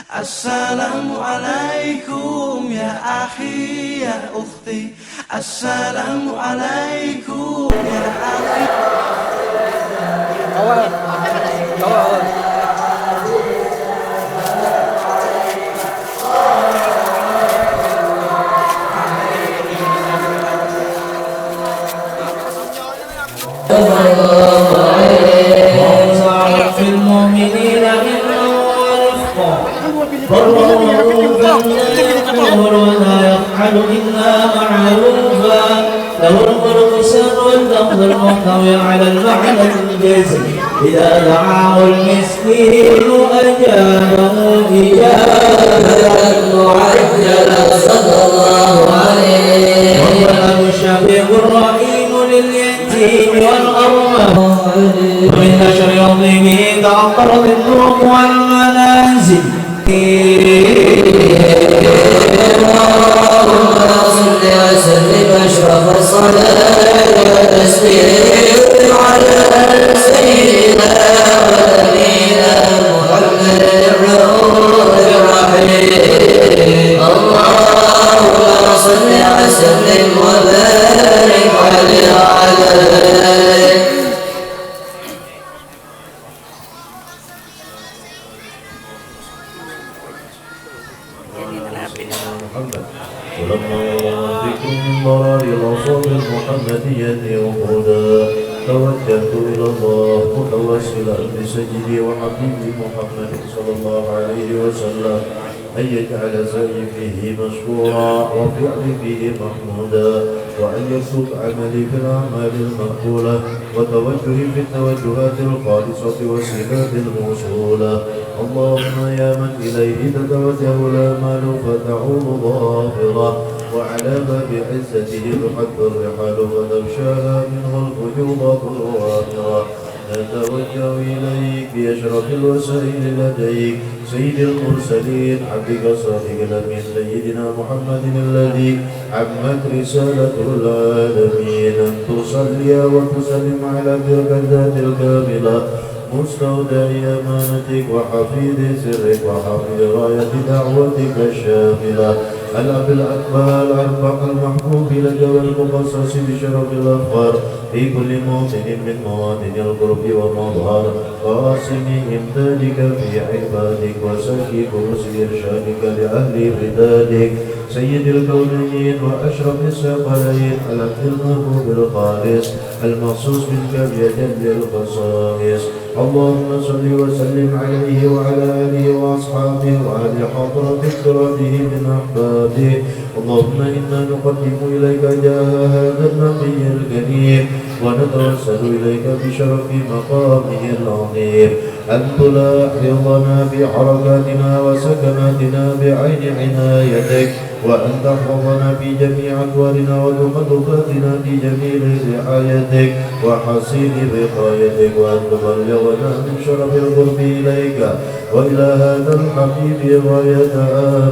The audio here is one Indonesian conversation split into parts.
Assalamualaikum ya akhi ya ukhti. Assalamualaikum ya akhi. Awal. في المؤمنين ولا يفعل إلا معروفا له الملك السر واللفظ المحتوي على المعنى الجزم إذا دعاه المسكين أجابه إجابة معجلة صلى الله عليه وهو الشفيق الرحيم لليتيم والأرمل ومن نشر يومه تعطرت الطرق والمنازل اللهم صل وسلم أشرف الصلاة والتسليم على سيدنا ونبينا محمد الرؤوف الرحيم اللهم صل وسلم وبارك عليه وعلى آله. ولما ذكر من ضرر الأصول المحمدية وهدى توجهت إلى الله متوسلا بسيدي وحبيبي محمد صلى الله عليه وسلم أن يجعل سعي فيه مشكورا وفعلي فيه محمودا وأن يسوق عملي في الأعمال المقبولة وتوجهي في التوجهات الخالصة والصفات الموصولة. اللهم يا من إليه تتوجه الآمال فتعود ظافرة وعلى باب عزته تحد الرحال فتغشاها منه الفيوضات الوافرة. نتوجه إليك بأشرف الوسائل لديك سيد المرسلين عبدك الصادق الأمين سيدنا محمد الذي عمت رسالته العالمين أن تصلي وتسلم على تلك الذات الكاملة مستودع أمانتك وحفيظ سرك وحفيظ غاية دعوتك الشاملة الأب الأكبر الأرفق المحبوب لك والمخصص بشرف الأفخار في كل موطن من مواطن القرب ومظهر قاسم إمدادك في عبادك وسكي كرسي إرشادك لأهل بدادك سيد الكونين وأشرف الثقلين العبد المحبوب الخالص المخصوص بك بأجل الخصائص. اللهم صل وسلم عليه وعلى آله وأصحابه وأهل حضرة اقترابه من أحبابه. اللهم إنا نقدم إليك جاه هذا النبي الكريم ونتوسل إليك بشرف مقامه العظيم أن تلاحظنا في حركاتنا وسكناتنا بعين عنايتك وأن تحفظنا في جميع أدوارنا وتخلفاتنا في جميل رعايتك وحسين وقايتك وأن تبلغنا من شرف القرب إليك وإلى هذا الحبيب غاية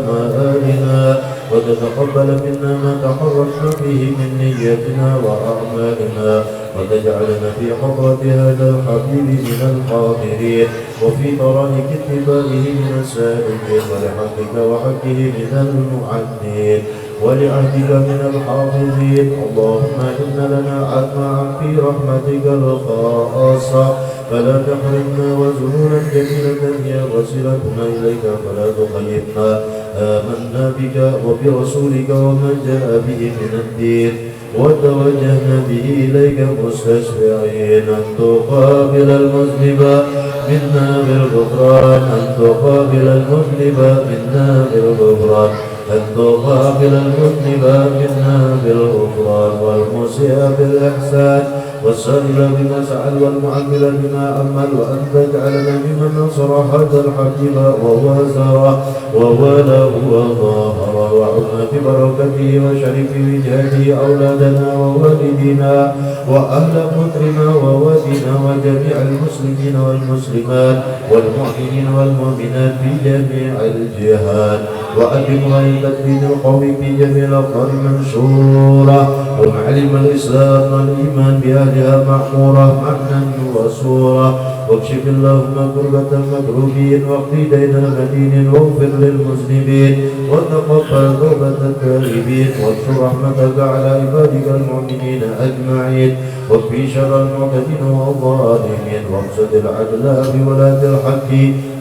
آمالنا وتتقبل منا ما تحركنا فيه من نيتنا وأعمالنا وتجعلنا في حضرة هذا الحبيب من الحاضرين وفي طرائق اتباعه من السائلين ولحقك وحقه من المعنين ولعهدك من الحافظين. اللهم إن لنا أطمعا في رحمتك الخاصة فلا تحرمنا وزنونا جميلة هي وصلتنا إليك فلا تخيبنا. آمنا بك وبرسولك وما جاء به من الدين وتوجهنا به إليك مستشفعين أن تقابل المذنب منا بالغفران أن تقابل المذنب منا بالغفران أن تقابل المذنب منا بالغفران والمسيء بالإحسان والسائل بما سأل والمعمل بما أمل وأن تجعلنا ممن نصر هذا الحبيب ووازره ووله وظاهر وعنا ببركته وشرف وجهته أولادنا ووالدينا وأهل قدرنا ووادنا وجميع المسلمين والمسلمات والمؤمنين والمؤمنات في جميع الجهات وأدم غاية الدين القوي في جميع الأقطار منشورة ومعلم الإسلام والإيمان بأهلها معمورة معنى وصورة واكشف اللهم كربة المكروبين واقضي دين المدين واغفر للمذنبين وتقبل توبة التائبين وانشر رحمتك على عبادك المؤمنين أجمعين واكفي شر المعتدين والظالمين واقصد العدل بولاة الحق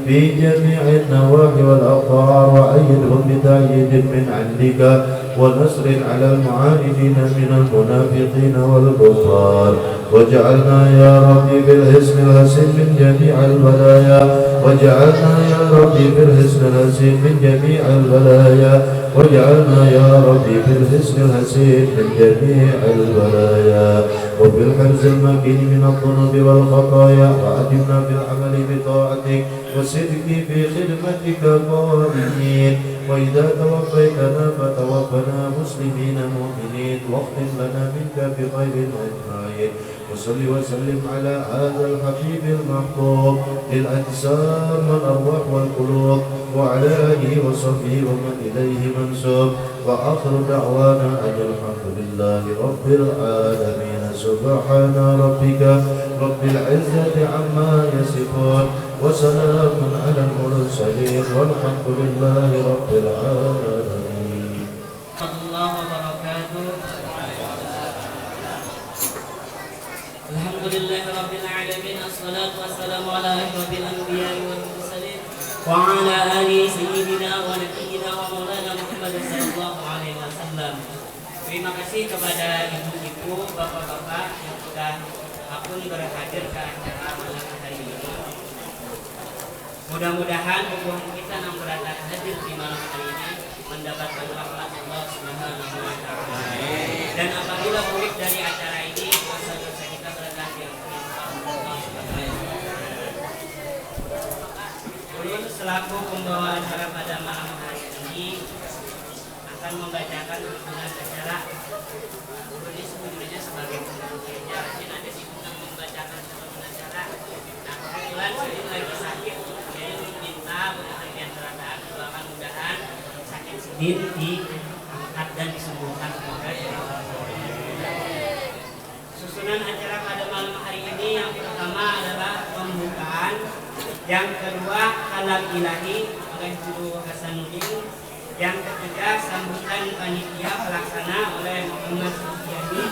في جميع النواحي والأقطار وأيدهم بتأييد من عندك ونصر على المعاندين من المنافقين والكفار واجعلنا يا ربي بالحسن الحسين من جميع البلايا واجعلنا يا ربي بالحسن الحسين من جميع البلايا واجعلنا يا ربي بالحسن الحسين من جميع البلايا وبالحفظ المكين من الذنوب والخطايا وأدمنا بالعمل بطاعتك والصدق في خدمتك قائمين وإذا توفيتنا فتوفنا مسلمين مؤمنين واختم لنا منك بخير أجمعين وصل وسلم على هذا الحبيب المحبوب للأجسام والأرواح والقلوب وعلى آله وصحبه ومن إليه منسوب وآخر دعوانا أن الحمد لله رب العالمين سبحان ربك رب العزة عما يصفون وسلام على المرسلين والحمد لله رب العالمين. الله وبركاته. الحمد لله رب العالمين الصلاة والسلام على أشرف الأنبياء والمرسلين وعلى آله سيدنا ونبينا ومولانا Muhammad sallallahu alaihi wasallam. Terima kasih kepada ibu-ibu, bapak-bapak yang sudah akun berhadir ke acara malam hari ini. Mudah-mudahan hubungan kita yang berada hadir di malam hari ini mendapatkan rahmat Allah Subhanahu wa taala. Dan apabila murid dari acara ini dosa-dosa kita berada di Allah Subhanahu wa taala. Ulun selaku pembawa acara pada malam hari ini akan membacakan tuntunan acara. Ulun ini sebenarnya sebagai pembawa gereja, ada di undang membacakan tuntunan acara. Nah, kebetulan saya lagi sakit. Mudah-mudahan sakit sedih diangkat dan disembuhkan semoga. Susunan acara pada malam hari ini yang pertama adalah pembukaan, yang kedua kalam ilahi oleh Guru Hasanuddin, yang ketiga sambutan panitia pelaksana oleh Muhammad Sufiani,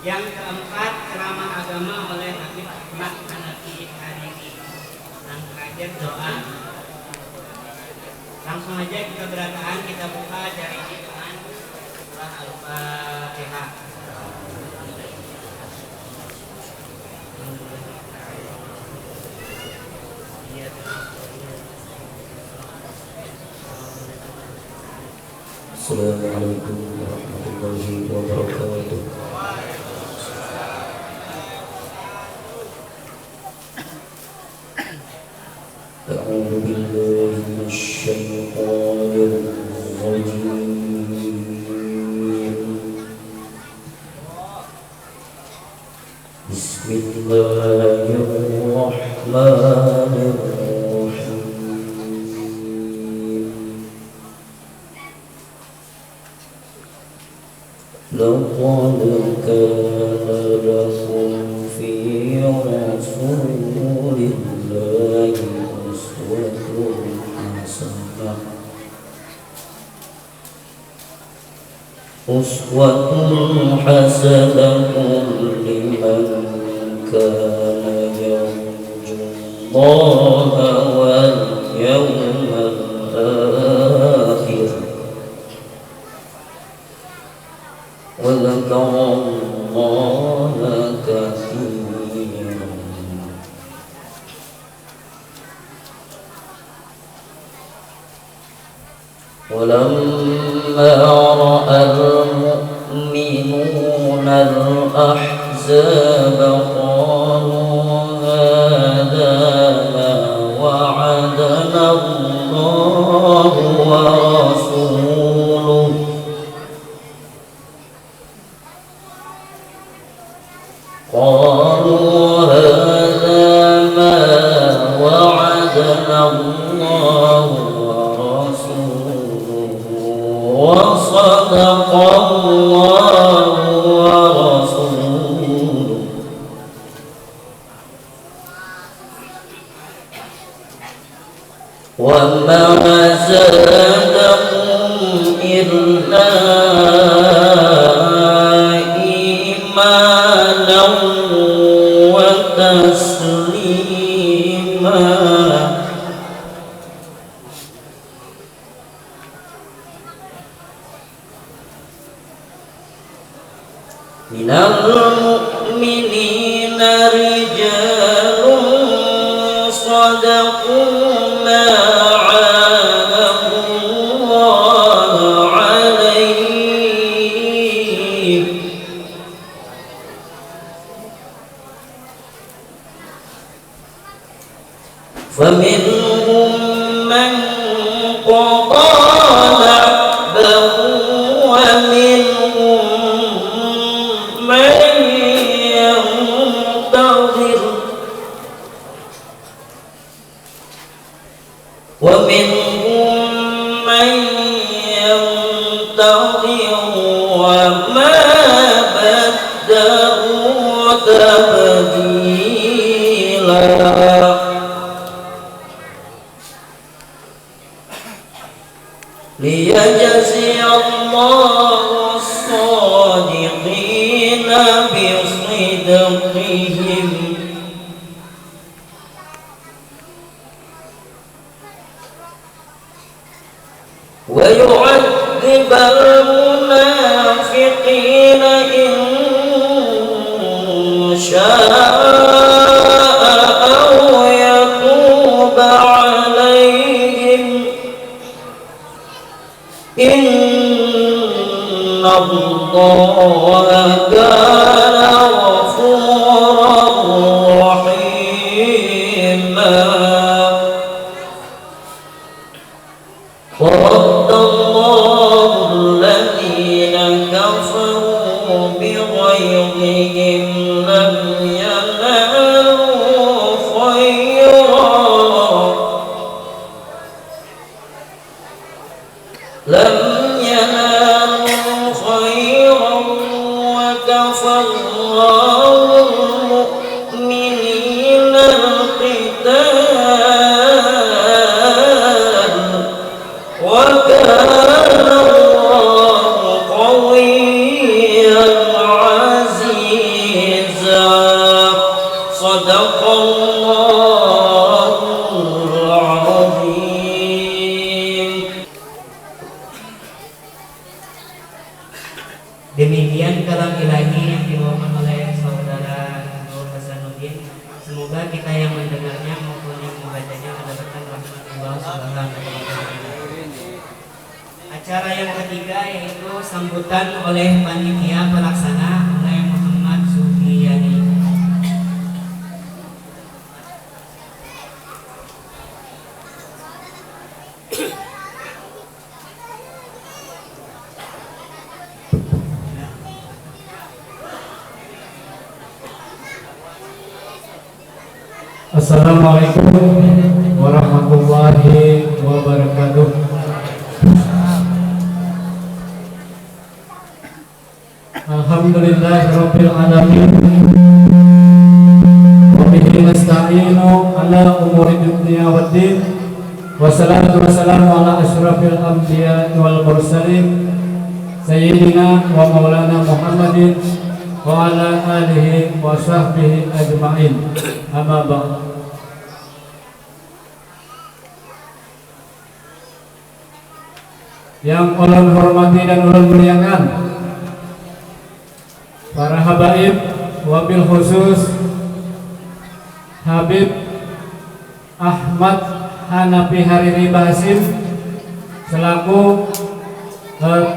yang keempat ceramah agama oleh Habib Ahmad Hanafi Hariri, yang terakhir doa. Langsung aja kita berataan, kita buka acara ini dengan surah Al-Fatihah. Assalamualaikum warahmatullahi wabarakatuh. أعوذ بالله من الشيطان الرجيم. بسم الله الرحمن الرحيم. لقد كان لكم في رسول الله أسوة حسنة لمن كان يرجو الله واليوم الآخر وذكر الله كثيرا. ولما رأى المؤمنون الأحزاب قالوا هذا ما وعدنا الله ورسوله الله وصدق الله ورسوله وما زادهم إلا إيمانا وتسليما من المؤمنين رجال صدقوا ما عاهدوا الله عليه فمنهم من قضى نحبه ومنهم من ينتظر وما بدلوا تبديلا ليجزي الله الصادقين بصدقهم ويعذب المنافقين إن شاء أو يتوب عليهم إن الله كان غفورا رحيما ورد الله الذين كفروا بغيظهم لم ينالوا خيرا وكفى الله المؤمنين القتال وكان الله قويا عزيزا صدق الله العظيم. Demikian kalam ilahi yang dibawakan oleh saudara Nur Hasanuddin. Semoga kita yang mendengarnya maupun yang membacanya mendapatkan rahmat Allah Subhanahu wa taala. Acara yang ketiga yaitu sambutan oleh panitia pelaksana oleh Muhammad Suhiyani. Assalamualaikum warahmatullahi wabarakatuh. Alhamdulillahirabbil alamin. Wa bihi nasta'inu ala umuri dunya waddin. Wassalatu wassalamu ala asyrafil anbiya'i wal mursalin sayyidina wa maulana Muhammadin wa ala alihi wa sahbihi ajma'in. Amma ba'd. Yang ulun hormati dan ulun muliakan para habaib, wabil khusus Habib Ahmad Hanafi Hariri Basim selaku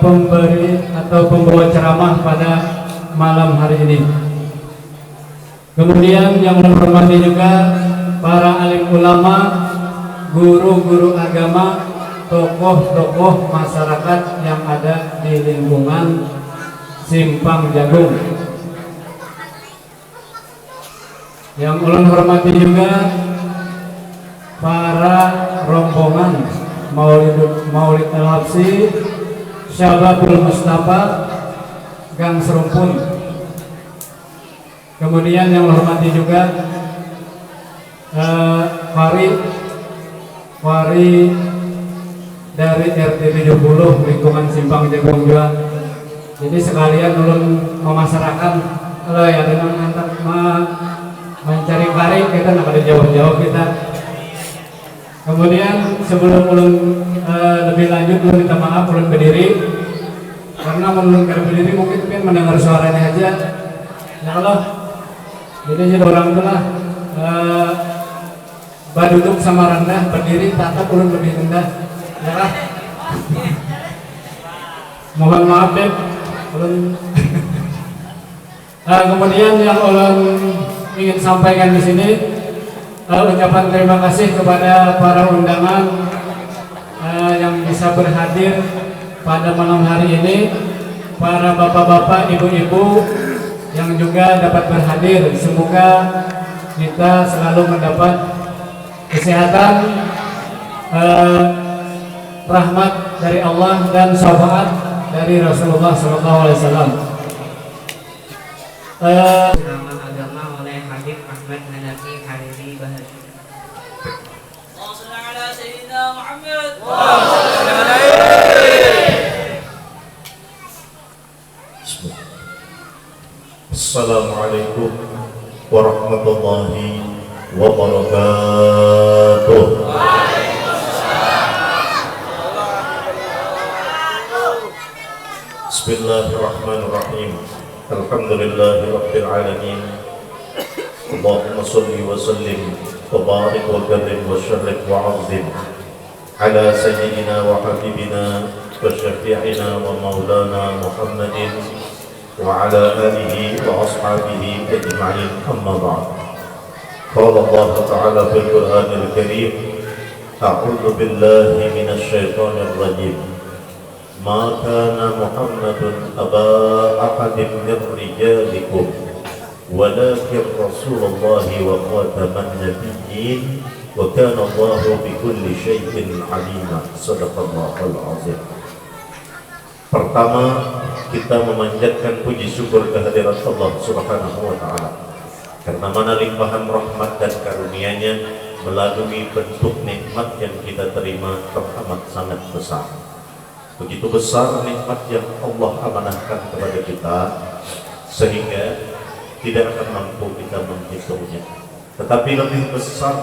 pemberi atau pembawa ceramah pada malam hari ini. Kemudian yang menghormati juga para alim ulama, guru-guru agama, tokoh-tokoh masyarakat yang ada di lingkungan Simpang Jagung. Yang ulun hormati juga para rombongan Maulid Al-Habsi, Syababul Mustafa, Gang Serumpun. Kemudian yang ulun hormati juga Wari dari RT 70 lingkungan Simpang Jagung juga. Jadi sekalian ulun memasarakan kalau ya dengan antar mencari kari kita nak ada jauh-jauh kita. Kemudian sebelum ulun lebih lanjut ulun minta maaf ulun berdiri karena ulun berdiri mungkin kan mendengar suaranya aja. Ya Allah. Jadi orang itu lah duduk sama rendah, berdiri tatap ulun lebih rendah. Ya lah. Mohon maaf deh. Ulun kemudian yang ulun ingin sampaikan di sini ucapan terima kasih kepada para undangan yang bisa berhadir pada malam hari ini, para bapak-bapak, ibu-ibu yang juga dapat berhadir. Semoga kita selalu mendapat kesehatan, rahmat dari Allah dan syafaat dari Rasulullah SAW. Ceramah agama oleh Habib Ahmad Hanafi Hariri Bahari. Assalamualaikum warahmatullahi wabarakatuh. Bismillahirrahmanirrahim. Alhamdulillahirabbil alamin. Allahumma shalli wa sallim wa barik wa karim wa sharrik wa azim ala sayyidina wa habibina wa syafi'ina wa maulana Muhammadin wa ala alihi wa ashabihi ajma'in, amma ba'd. Qala Allah ta'ala fil Qur'anil Karim, a'udzu billahi minasy syaithanir rajim. Ma kana Muhammadun aba ahadin min rijalikum walakin Rasulullah wa khataman nabiyyin wa kana Allahu bikulli syai'in 'alima. Shadaqallahul 'azim. Pertama, kita memanjatkan puji syukur kehadirat Allah Subhanahu wa taala karena mana limpahan rahmat dan karunia-Nya melalui bentuk nikmat yang kita terima teramat sangat besar. Begitu besar nikmat yang Allah amanahkan kepada kita sehingga tidak akan mampu kita menghitungnya. Tetapi lebih besar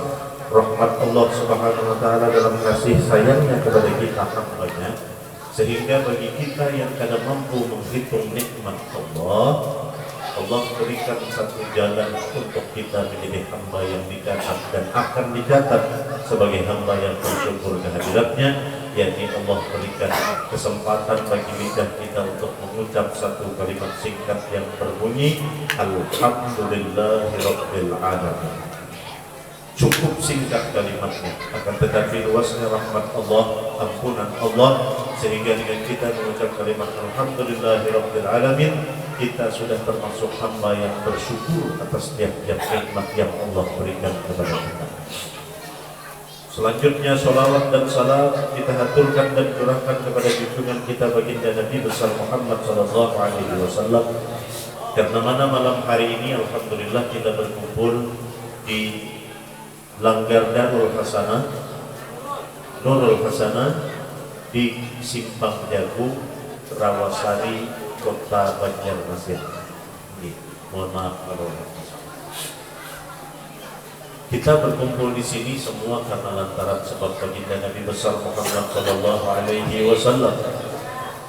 rahmat Allah Subhanahu wa taala dalam kasih sayangnya kepada kita hambanya, sehingga bagi kita yang kadang mampu menghitung nikmat Allah berikan satu jalan untuk kita menjadi hamba yang dicatat dan akan dicatat sebagai hamba yang bersyukur kehadiratnya, yakni Allah berikan kesempatan bagi lidah kita untuk mengucap satu kalimat singkat yang berbunyi Alhamdulillahirabbil alamin. Cukup singkat kalimatnya, akan tetapi luasnya rahmat Allah, ampunan Allah, sehingga dengan kita mengucap kalimat Alhamdulillahirabbil alamin, kita sudah termasuk hamba yang bersyukur atas tiap-tiap nikmat yang Allah berikan kepada kita. Selanjutnya salawat dan salam kita haturkan dan curahkan kepada junjungan kita baginda Nabi besar Muhammad sallallahu alaihi wasallam. Karena mana malam hari ini alhamdulillah kita berkumpul di Langgar Darul Hasanah, Nurul Hasanah di Simpang Jagung, Rawasari, Kota Banjarmasin. Mohon maaf kalau kita berkumpul di sini semua karena lantaran sebab baginda Nabi besar Muhammad sallallahu alaihi wasallam.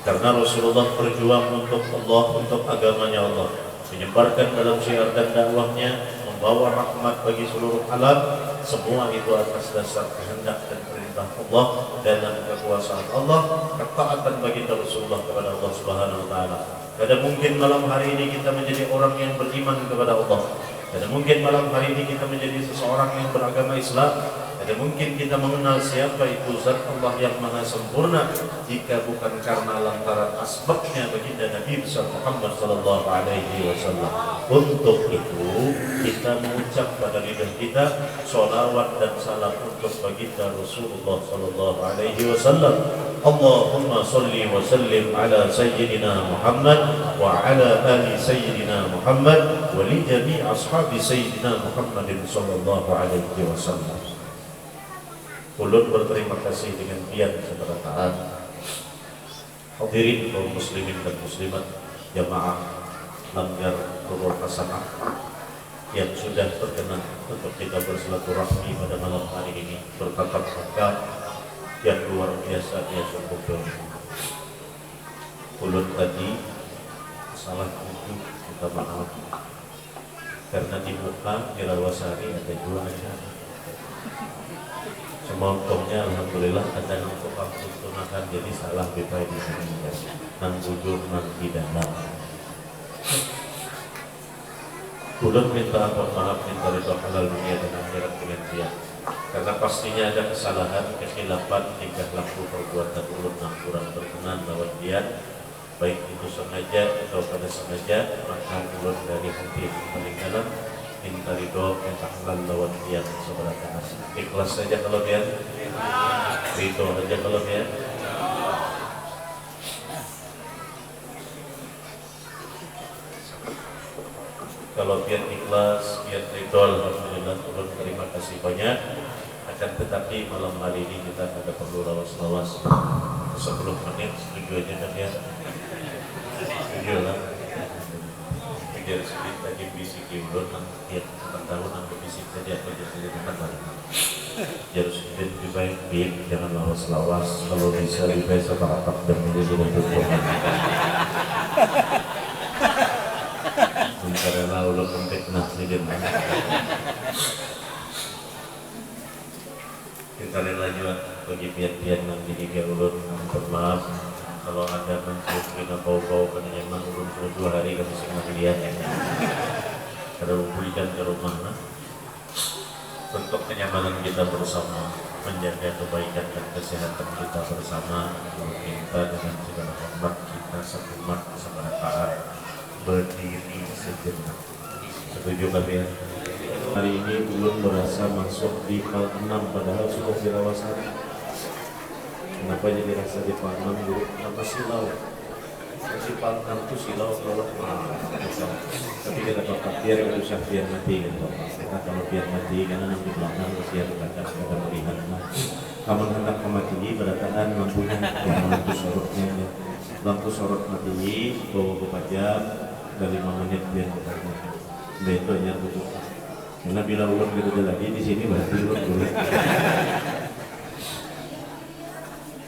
Karena Rasulullah berjuang untuk Allah, untuk agamanya Allah, menyebarkan dalam syiar dan dakwahnya, membawa rahmat bagi seluruh alam. Semua itu atas dasar kehendak dan perintah Allah dalam kekuasaan Allah, ketaatan baginda Rasulullah kepada Allah Subhanahu wa taala. Tidak mungkin malam hari ini kita menjadi orang yang beriman kepada Allah. Tidak mungkin malam hari ini kita menjadi seseorang yang beragama Islam. Tidak mungkin kita mengenal siapa itu Zat Allah yang Maha Sempurna jika bukan karena lantaran asbabnya baginda Nabi besar Muhammad sallallahu alaihi wasallam. Untuk itu kita mengucap pada lidah kita sholawat dan salam untuk baginda Rasulullah sallallahu alaihi wasallam. Allahumma salli wa sallim ala sayyidina Muhammad wa ala ali sayyidina Muhammad wa li jami' ashabi sayyidina Muhammadin sallallahu alaihi wasallam. Ulun berterima kasih dengan pian kepada taat hadirin kaum muslimin dan muslimat jamaah Langgar Rurul Hasanah yang sudah berkenan untuk kita bersilaturahmi pada malam hari ini bertatap muka yang luar biasa dia sungguh. Ulun tadi salah tujuh, minta maaf karena di muka di Rawasari ada dua acara. Semontongnya alhamdulillah ada yang tukang tuntunakan, jadi salah kita di sini nang bujur nang pidana. Ulun minta ampun maaf, minta ridho halal dunia dan akhirat dengan dia, karena pastinya ada kesalahan, kekhilafan, tingkah laku perbuatan ulun yang kurang berkenan lawan dia, baik itu sengaja atau pada sengaja, maka ulun dari hati yang paling dalam minta ridho, minta halal lawan dia seberapa nasi. Ikhlas saja kalau dia, ridho aja kalau dia. Kalau biar ikhlas, biar ridho, alhamdulillah ulun terima kasih banyak. Akan tetapi malam hari ini kita ada perlu lawas-lawas 10 menit, setuju aja kan ya? Setuju lah. Biar sedikit lagi bisiki ulun, nanti tahun nanti bisik saja apa jadi tempat lagi. Jadi sedikit lebih baik biar jangan lawas-lawas. Kalau bisa lebih baik sama atak dan menjadi tutupan. Karena ulun kontek nasi dengan kita rela juga bagi pian-pian nanti jika ulun mohon maaf kalau ada mencium kena bau-bau karena nyaman ulun sudah 2 hari kami senang lihat karena memberikan ke rumah bentuk kenyamanan kita bersama, menjaga kebaikan dan kesehatan kita bersama. Kita dengan segala hormat kita sekumat kepada taat berdiri sejenak. Setuju kalian? Hari ini belum merasa masuk di Pal 6 padahal sudah di Rawasari. Kenapa jadi rasa di Pal 6 dulu? Kenapa silau? Di Pal 6 itu silau kalau tapi kita bapak biar itu usah biar mati gitu. Kita kalau biar mati karena nanti belakang usia berkaca kita melihat kamu hendak memati berdasarkan lampunya yang lampu sorotnya lampu sorot mati bawa ke pajak dari 5 menit biar berkaca itu hanya tutup karena bila ulur gitu lagi di sini berarti ulur boleh.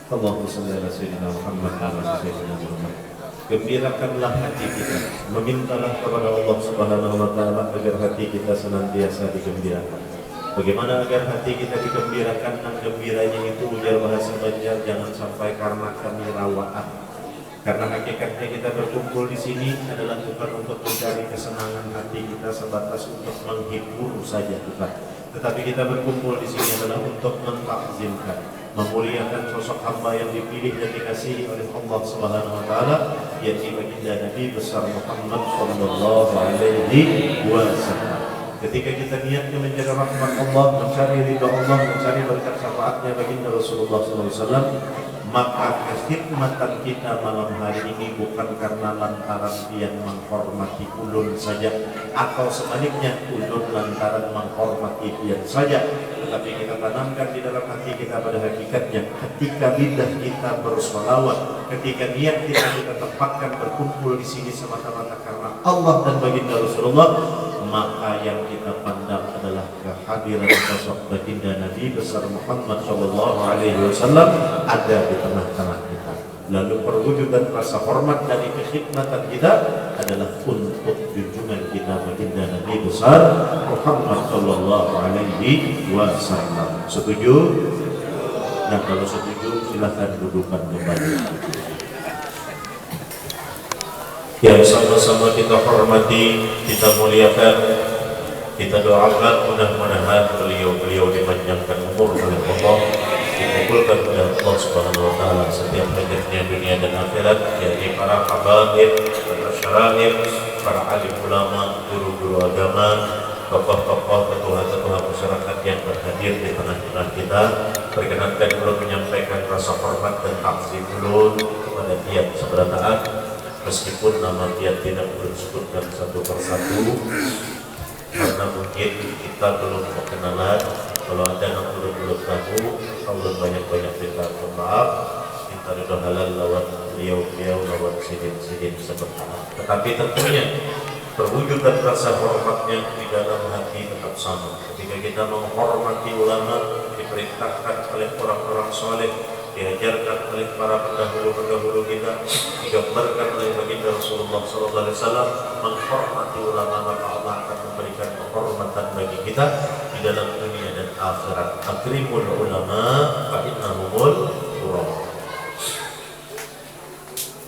Allahumma shalli ala sayyidina Muhammad wa ala sayyidina Muhammad. Gembirakanlah hati kita, memintalah kepada Allah Subhanahu wa taala agar hati kita senantiasa digembirakan. Bagaimana agar hati kita digembirakan? Dan gembiranya itu ujar bahasa Banjar jangan sampai karena kami rawaan. Karena hakikatnya kita berkumpul di sini adalah bukan untuk mencari kesenangan hati kita sebatas untuk menghibur saja, bukan. Tetapi kita berkumpul di sini adalah untuk mentakzimkan, memuliakan sosok hamba yang dipilih dan dikasihi oleh Allah Subhanahu wa taala, yaitu baginda Nabi besar Muhammad sallallahu alaihi wasallam. Ketika kita niatnya mencari rahmat Allah, mencari ridha Allah, mencari berkat syafaatnya baginda Rasulullah sallallahu alaihi wasallam, maka kekhidmatan kita malam hari ini bukan karena lantaran dia menghormati ulun saja atau sebaliknya ulun lantaran menghormati dia saja, tetapi kita tanamkan di dalam hati kita pada hakikatnya ketika lidah kita bersolawat, ketika niat kita tempatkan berkumpul di sini semata-mata karena Allah dan baginda Rasulullah, maka yang kita pandang adalah kehadiran sosok baginda Nabi besar Muhammad sallallahu alaihi wasallam ada di tengah-tengah kita. Lalu perwujudan rasa hormat dari kekhidmatan kita adalah untuk junjungan kita baginda Nabi besar Muhammad sallallahu alaihi wasallam. Setuju? Nah, kalau setuju silakan dudukkan kembali. Yang sama-sama kita hormati, kita muliakan, kita doakan mudah-mudahan beliau-beliau dipanjangkan umur oleh Allah, dikumpulkan oleh Allah Subhanahu wa taala setiap hajatnya dunia dan akhirat, yakni para habaib, para syaraif, para alim ulama, guru-guru agama, tokoh-tokoh, ketua-ketua masyarakat yang berhadir di tengah-tengah kita. Perkenankan ulun menyampaikan rasa hormat dan takzim ulun kepada tiap seberataat. Meskipun nama dia tidak boleh disebutkan satu persatu karena mungkin kita belum berkenalan, Kalau ada yang belum tahu, Allah banyak-banyak minta maaf, minta ridho halal lawan beliau lawan sidin sebentar. Tetapi tentunya perwujudan rasa hormatnya di dalam hati tetap sama. Ketika kita menghormati ulama, diperintahkan oleh orang-orang soleh, diajarkan oleh para pendahulu kita, digambarkan oleh baginda Rasulullah SAW, menghormati ulama, maka Allah akan memberikan penghormatan bagi kita di dalam dunia dan akhirat. Akrimul ulama fa innahumul qurra.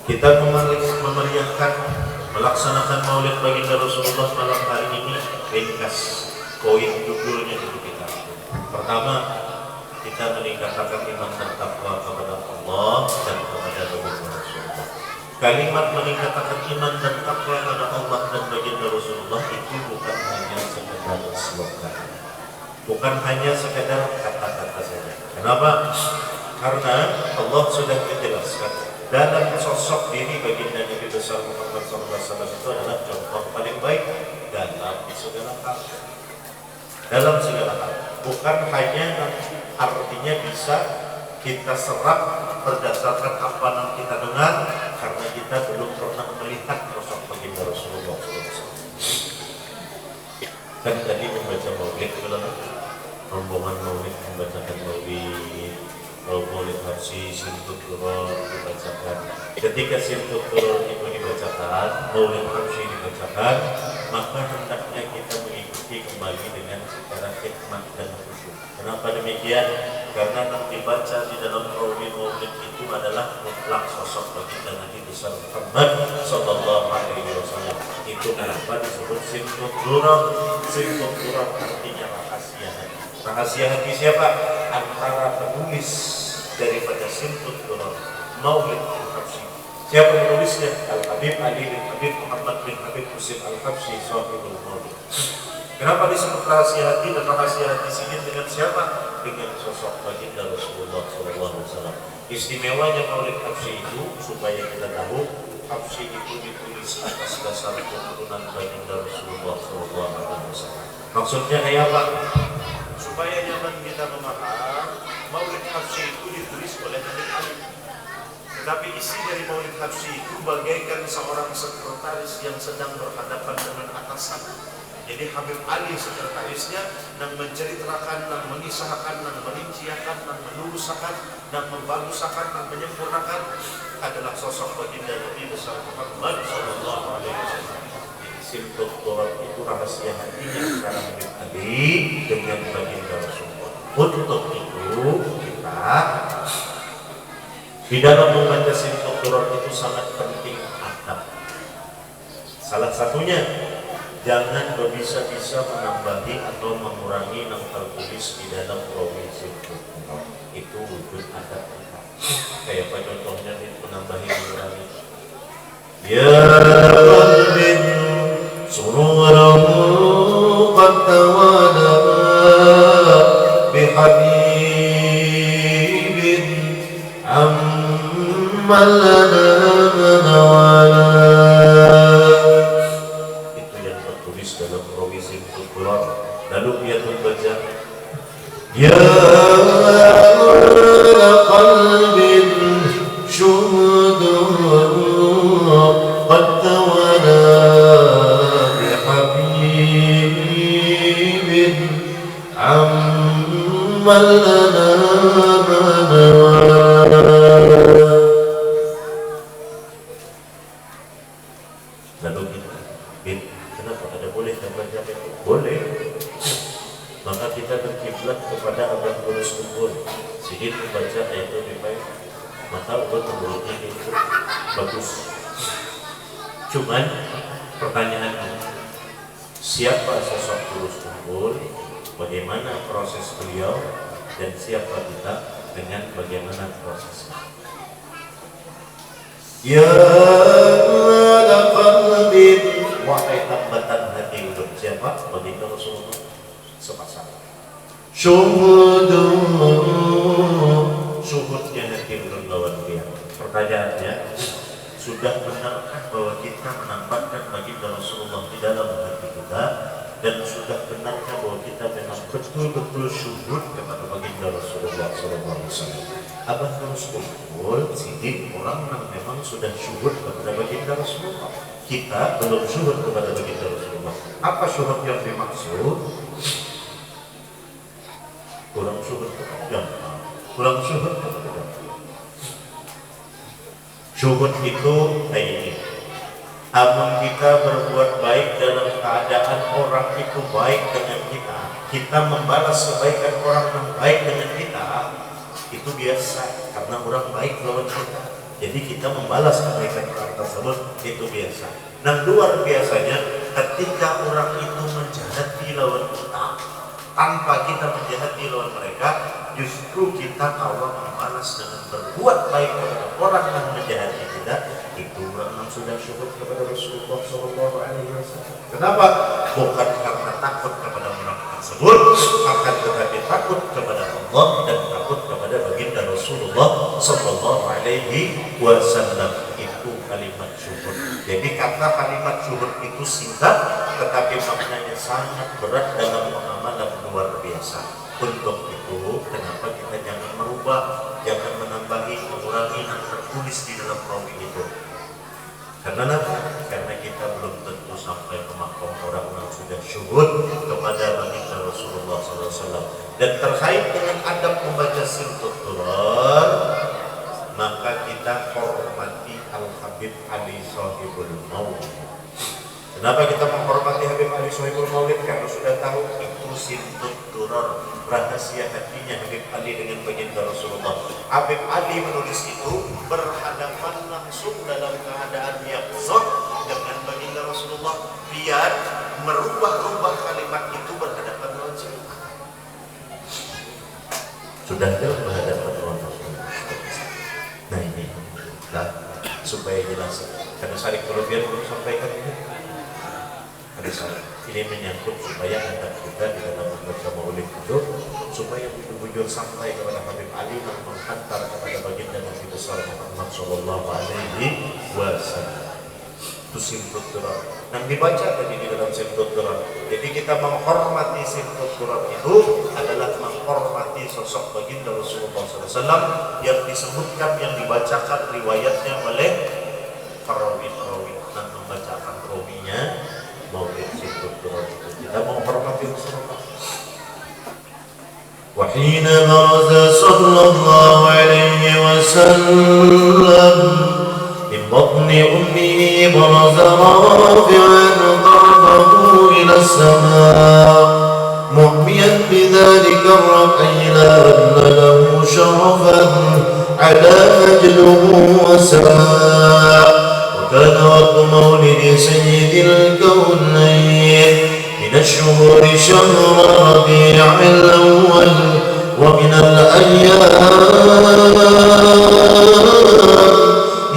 Kita memeriahkan melaksanakan maulid baginda Rasulullah malam hari ini. Ringkas poin judulnya dulu kita. Pertama, kita meningkatkan iman dan takwa kepada Allah dan kepada baginda Rasulullah. Kalimat meningkatkan iman dan takwa kepada Allah dan baginda Rasulullah itu bukan hanya sekedar slogan, bukan hanya sekedar kata-kata saja. Kenapa? Karena Allah sudah menjelaskan dalam sosok diri baginda Nabi besar Muhammad SAW itu adalah contoh paling baik dalam segala hal. Dalam segala hal, bukan hanya artinya bisa kita serap berdasarkan apa yang kita dengar, karena kita belum pernah melihat sosok baginda Rasulullah SAW. Kan tadi membaca maulid, rombongan maulid membacakan maulid Habsyi, Simtud Turun dibacakan. Ketika Simtud Turun itu dibacakan, maulid Habsyi dibacakan, maka hendaknya kita mengikuti kembali dengan secara hikmat dan khusyuk. Kenapa demikian? Karena yang dibaca di dalam maulid itu adalah mutlak sosok baginda Nabi besar Muhammad Sallallahu Alaihi Wasallam. Itu kenapa disebut Simtud Turun. Simtud Turun artinya rahasia hati. Rahasia hati siapa? Antara penulis daripada Simtud Turun, Maulid Al-Habsyi. Siapa penulisnya? Al-Habib Ali bin Habib Muhammad bin Habib Husin Al-Habsyi Sahibul Maulid. Kenapa disebut rahasia hati? Dan rahasia hati sini dengan siapa? Dengan sosok baginda Rasulullah SAW. Istimewanya Maulid Habsyi itu supaya kita tahu, Habsyi itu ditulis atas dasar keturunan baginda Rasulullah SAW. Maksudnya kayak apa? Supaya nyaman kita memaham, Maulid Habsyi itu ditulis oleh Habib Ali. Tetapi isi dari Maulid Habsyi itu bagaikan seorang sekretaris yang sedang berhadapan dengan atasan. Jadi Habib Ali sekretarisnya yang menceritakan, yang mengisahkan, yang merinciakan, yang melurusakan, yang membagusakan, yang menyempurnakan adalah sosok baginda Nabi besar Muhammad Sallallahu Alaihi Wasallam. Simtud Turun itu rahasia hatinya antara Habib Ali dengan baginda Rasulullah. Untuk itu kita di dalam membaca Simtud Turun itu sangat penting adab. Salah satunya, jangan berbisa-bisa menambahi atau mengurangi yang tertulis di dalam rawi Simtud Turun. Itu wujud adab kita. Kayak apa contohnya menambahi mengurangi? Ya qalbin sururan qad tawala bihabibin ammal lana nawala. Itu yang tertulis dalam rawi Simtud Turun. Lalu dia membaca ya qalbin syuhudun qad tawala bihabibin ammal lana nawala. Lalu kenapa ada boleh baca itu? Boleh. Maka kita berkiblat kepada abad lurus kumpul. Sedikit membaca ayat lebih baik, maka abad menurutnya itu bagus. Cuman pertanyaannya, siapa sosok lurus kumpul? Bagaimana proses beliau? Dan siapa kita dengan bagaimana prosesnya? Ya qalbin, wahai tambatan hati untuk siapa? Baginda Rasulullah sepasang. Syuhudnya hati untuk lawan dia. Pertanyaannya, sudah benarkah bahwa kita menambahkan baginda Rasulullah di dalam hati kita? dan sudah benarnya bahwa kita memang betul-betul syuhud kepada baginda Rasulullah SAW. Abah terus kumpul sidik orang yang memang sudah syuhud kepada baginda Rasulullah. Kita belum syuhud kepada baginda Rasulullah. Apa syuhud yang dimaksud? Kurang syuhud kepada kurang syuhud kepada syuhud itu kayak ini. Amun kita berbuat baik dalam keadaan orang itu baik dengan kita, kita membalas kebaikan orang yang baik dengan kita, itu biasa karena orang baik lawan kita. Jadi kita membalas kebaikan orang tersebut itu biasa. Nah, luar biasanya ketika orang itu menjahati lawan kita, tanpa kita menjahati lawan mereka, justru kita Allah membalas dengan berbuat baik kepada orang yang menjahati kita. Itu orang yang sudah syukur kepada Rasulullah SAW. Kenapa? Bukan karena takut kepada orang tersebut, akan tetapi takut kepada Allah dan takut kepada baginda Rasulullah SAW. Itu kalimat syukur. Jadi kata kalimat syukur itu singkat, tetapi maknanya sangat berat dalam pengamalan luar biasa. Untuk itu, kenapa kita jangan merubah, jangan menambahi, mengurangi yang tertulis di dalam rawi itu. Karena apa? Karena kita belum tentu sampai ke makom orang yang sudah syuhud kepada baginda Rasulullah SAW. Dan terkait dengan adab membaca sirtut durar, maka kita hormati Al-Habib Ali Sohibul Maulid. Kenapa kita menghormati Habib Ali Sohibul Maulid? Karena sudah tahu itu sirtut durar, rahasia hatinya Habib Ali dengan baginda Rasulullah. Habib Ali menulis itu berhadapan langsung dalam keadaan yaqzah dengan baginda Rasulullah, biar merubah-rubah kalimat itu berhadapan dengan siapa. Sudah dalam berhadapan dengan Rasulullah. Nah ini, supaya jelas. Karena Syarif Kelebihan belum sampaikan ini. Ini menyangkut supaya anak kita di dalam membaca maulid itu supaya betul-betul sampai kepada Habib Ali dan menghantar kepada baginda Nabi besar Muhammad Sallallahu Alaihi Wasallam. Itu simtut durar yang dibaca tadi di dalam simtut durar. Jadi kita menghormati simtut durar itu adalah menghormati sosok baginda Rasulullah SAW yang disebutkan, yang dibacakan riwayatnya oleh perawi-perawi dan membacakan rawinya maulid simtut durar itu. Kita menghormati Rasulullah. وحين برز صلى الله عليه وسلم من بطن أمه برز رافعا ضربه إلى السماء معميا بذلك الرفع إلى أن له شرفا على مجده وسماء. وكان وقت مولد سيد الكونين من الشهور شهر ربيع الأول ومن الأيام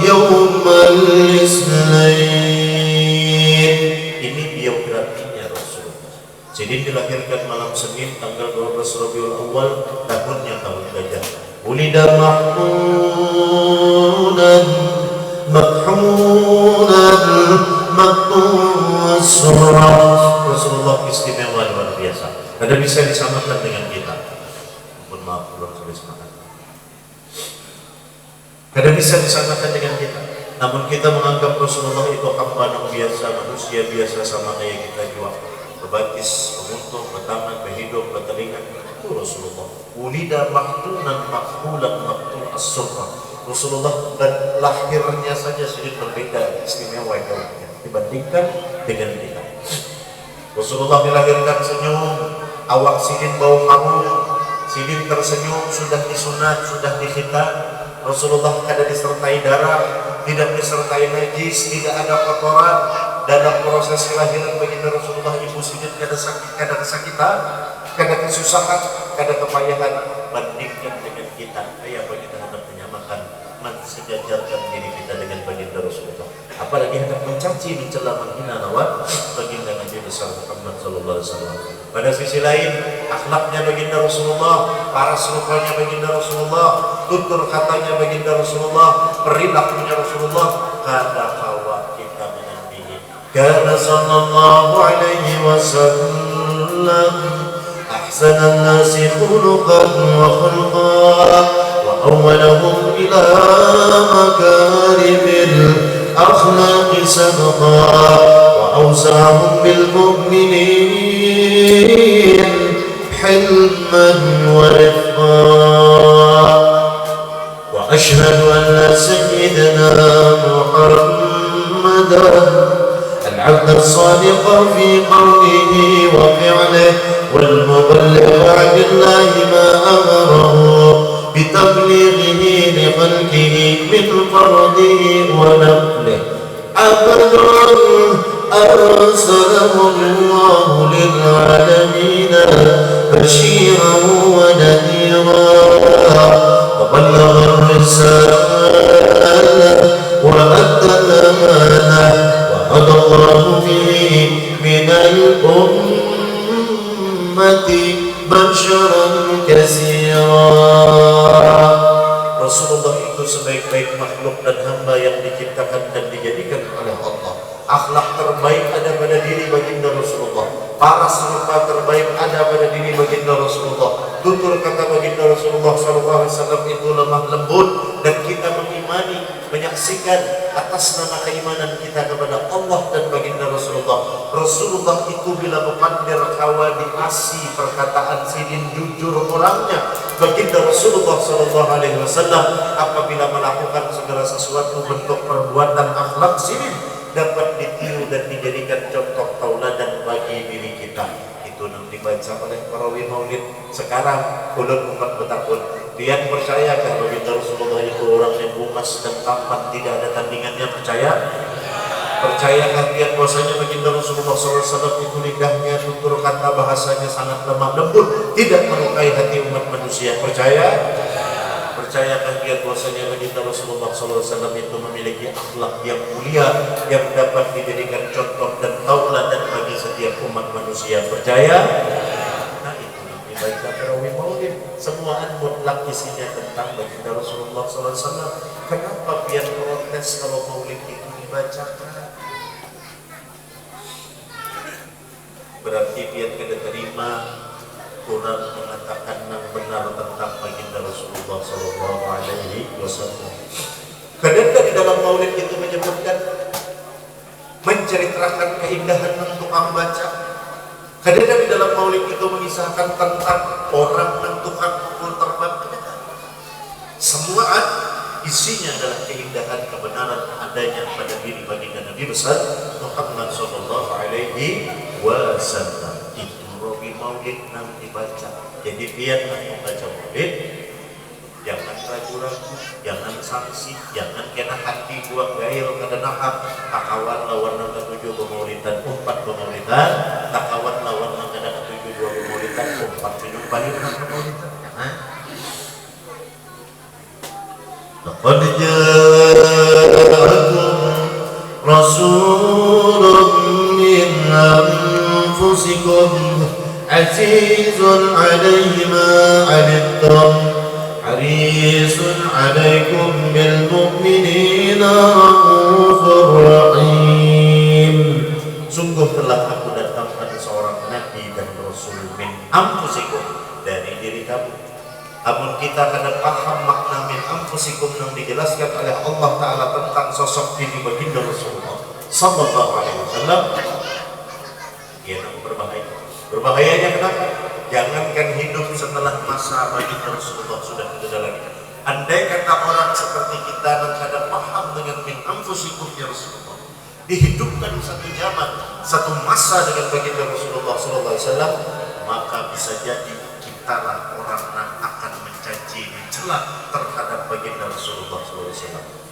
يوم الاثنين. Ini biografinya Rasulullah. Jadi dilahirkan malam Senin tanggal 12 Rabiul Awal, tahunnya tahun gajah. Ulida mahmudan makhudan maktu'as surah. Rasulullah istimewa luar biasa. Ada bisa disamakan dengan kita. Mohon maaf belum tulis makan. Ada bisa disamakan dengan kita. Namun kita menganggap Rasulullah itu hamba yang biasa, manusia biasa sama kayak kita juga. Berbatis, beruntung, bertangan, berhidup, bertelinga. Itu Rasulullah. Ulida mahtunan makhulan maktul as-surah. Rasulullah dan lahirnya saja sedikit berbeda, istimewa dibandingkan dengan kita. Rasulullah dilahirkan senyum, awak sidin bau harum, sidin tersenyum, sudah disunat, sudah dikhitan. Rasulullah tidak disertai darah, tidak disertai najis, tidak ada kotoran. Dalam proses kelahiran baginda Rasulullah, ibu sidin kada sakit, kada kesakitan, kada kesusahan, kada kepayahan. Bandingkan dengan kita, kayak apa kita hendak menyamakan, mensejajarkan diri kita dengan baginda Rasulullah. Apalagi hendak mencaci, mencela, menghina lawan baginda Nabi besar Muhammad Sallallahu Alaihi Wasallam. Pada sisi lain, akhlaknya baginda Rasulullah, paras rupanya baginda Rasulullah, tutur katanya baginda Rasulullah, perilakunya Rasulullah, kada kawa kita menandingi. kana sallallahu alaihi wasallam ahsanan nasi khuluqan wa khulqan wa awwalahum ila makarimil akhlaqi sabqa wa awsa'ahum bil mu'minin hilman wa rifqa. وأشهد أن سيدنا محمدا العبد الصادق في قوله وفعله والمبلغ عن الله ما أمره بتبليغه لخلقه من فرضه ونقله عبد أرسله الله للعالمين بشيرا ونذيرا وبلغ الرسالة وأدى الأمانة وهدى الله به من الأمة بشرا كثيرا. Rasulullah itu sebaik-baik makhluk dan hamba yang diciptakan dan dijadikan oleh Allah. Akhlak terbaik ada pada diri baginda Rasulullah. Para serupa terbaik ada pada diri baginda Rasulullah. Tutur kata baginda Rasulullah SAW itu lemah lembut, dan kita mengimani, menyaksikan atas nama keimanan kita kepada Allah dan baginda Rasulullah. Rasulullah itu bila memandir hawa diasi perkataan sidin jujur orangnya. Baginda Rasulullah SAW apabila melakukan segala sesuatu bentuk perbuatan akhlak sidin dapat ditiru dan dijadikan contoh tauladan bagi diri kita. Itu yang dibaca oleh perawi maulid sekarang ulun umat bertakun. Dia percayakah baginda Rasulullah itu orang yang bukas dan tampan, tidak ada tandingannya? Percaya? Percayakah dia bahwasanya baginda Rasulullah SAW itu lidahnya, tutur kata bahasanya sangat lemah lembut, tidak melukai hati umat manusia? Percaya? Percayakah dia bahwasanya baginda Rasulullah SAW itu memiliki akhlak yang mulia yang dapat dijadikan contoh dan tauladan bagi setiap umat manusia? Percaya? Nah, itu yang dibaca perawi maulid. Semua mutlak isinya tentang baginda Rasulullah SAW. Kenapa pian protes kalau maulid itu dibacakan? Berarti pian kada terima kurang mengatakan yang benar tentang baginda Rasulullah Sallallahu Alaihi Wasallam. Kadang di dalam maulid itu menyebutkan, menceritakan keindahan yang tukang baca. Kadang di dalam maulid itu mengisahkan tentang orang yang tukang pukul terbang. Semua isinya adalah keindahan kebenaran adanya pada diri baginda Nabi besar Muhammad Sallallahu Alaihi Wasallam. Robi maulid nang dibaca. Jadi biar nang membaca maulid, jangan ragu-ragu, jangan sanksi, jangan kena hati buang gail kada nahak. Takawan lawan nang ketujuh pemaulidan, umpat pemaulidan. Takawan lawan nang kada ketujuh dua pemaulidan, umpat minum balik nang pemaulidan. Laqad ja'akum rasulun min anfusikum azizun alaihi ma anittum harisun alaikum bil mu'minina raufur rahim. Sungguh telah aku datangkan seorang nabi dan rasul min anfusikum, dari diri kamu. Amun kita kada paham makna min anfusikum yang dijelaskan oleh Allah Ta'ala tentang sosok diri baginda Rasulullah Sallallahu Alaihi Wasallam, ya berbahaya. Berbahayanya kenapa? Jangankan hidup setelah masa baginda Rasulullah sudah tidak lagi. Andai kata orang seperti kita yang kada paham dengan min anfusikum ya Rasulullah, dihidupkan satu zaman, satu masa dengan baginda Rasulullah Sallallahu Alaihi Wasallam, maka bisa jadi kita lah orang yang akan mencaci, mencela terhadap baginda Rasulullah SAW.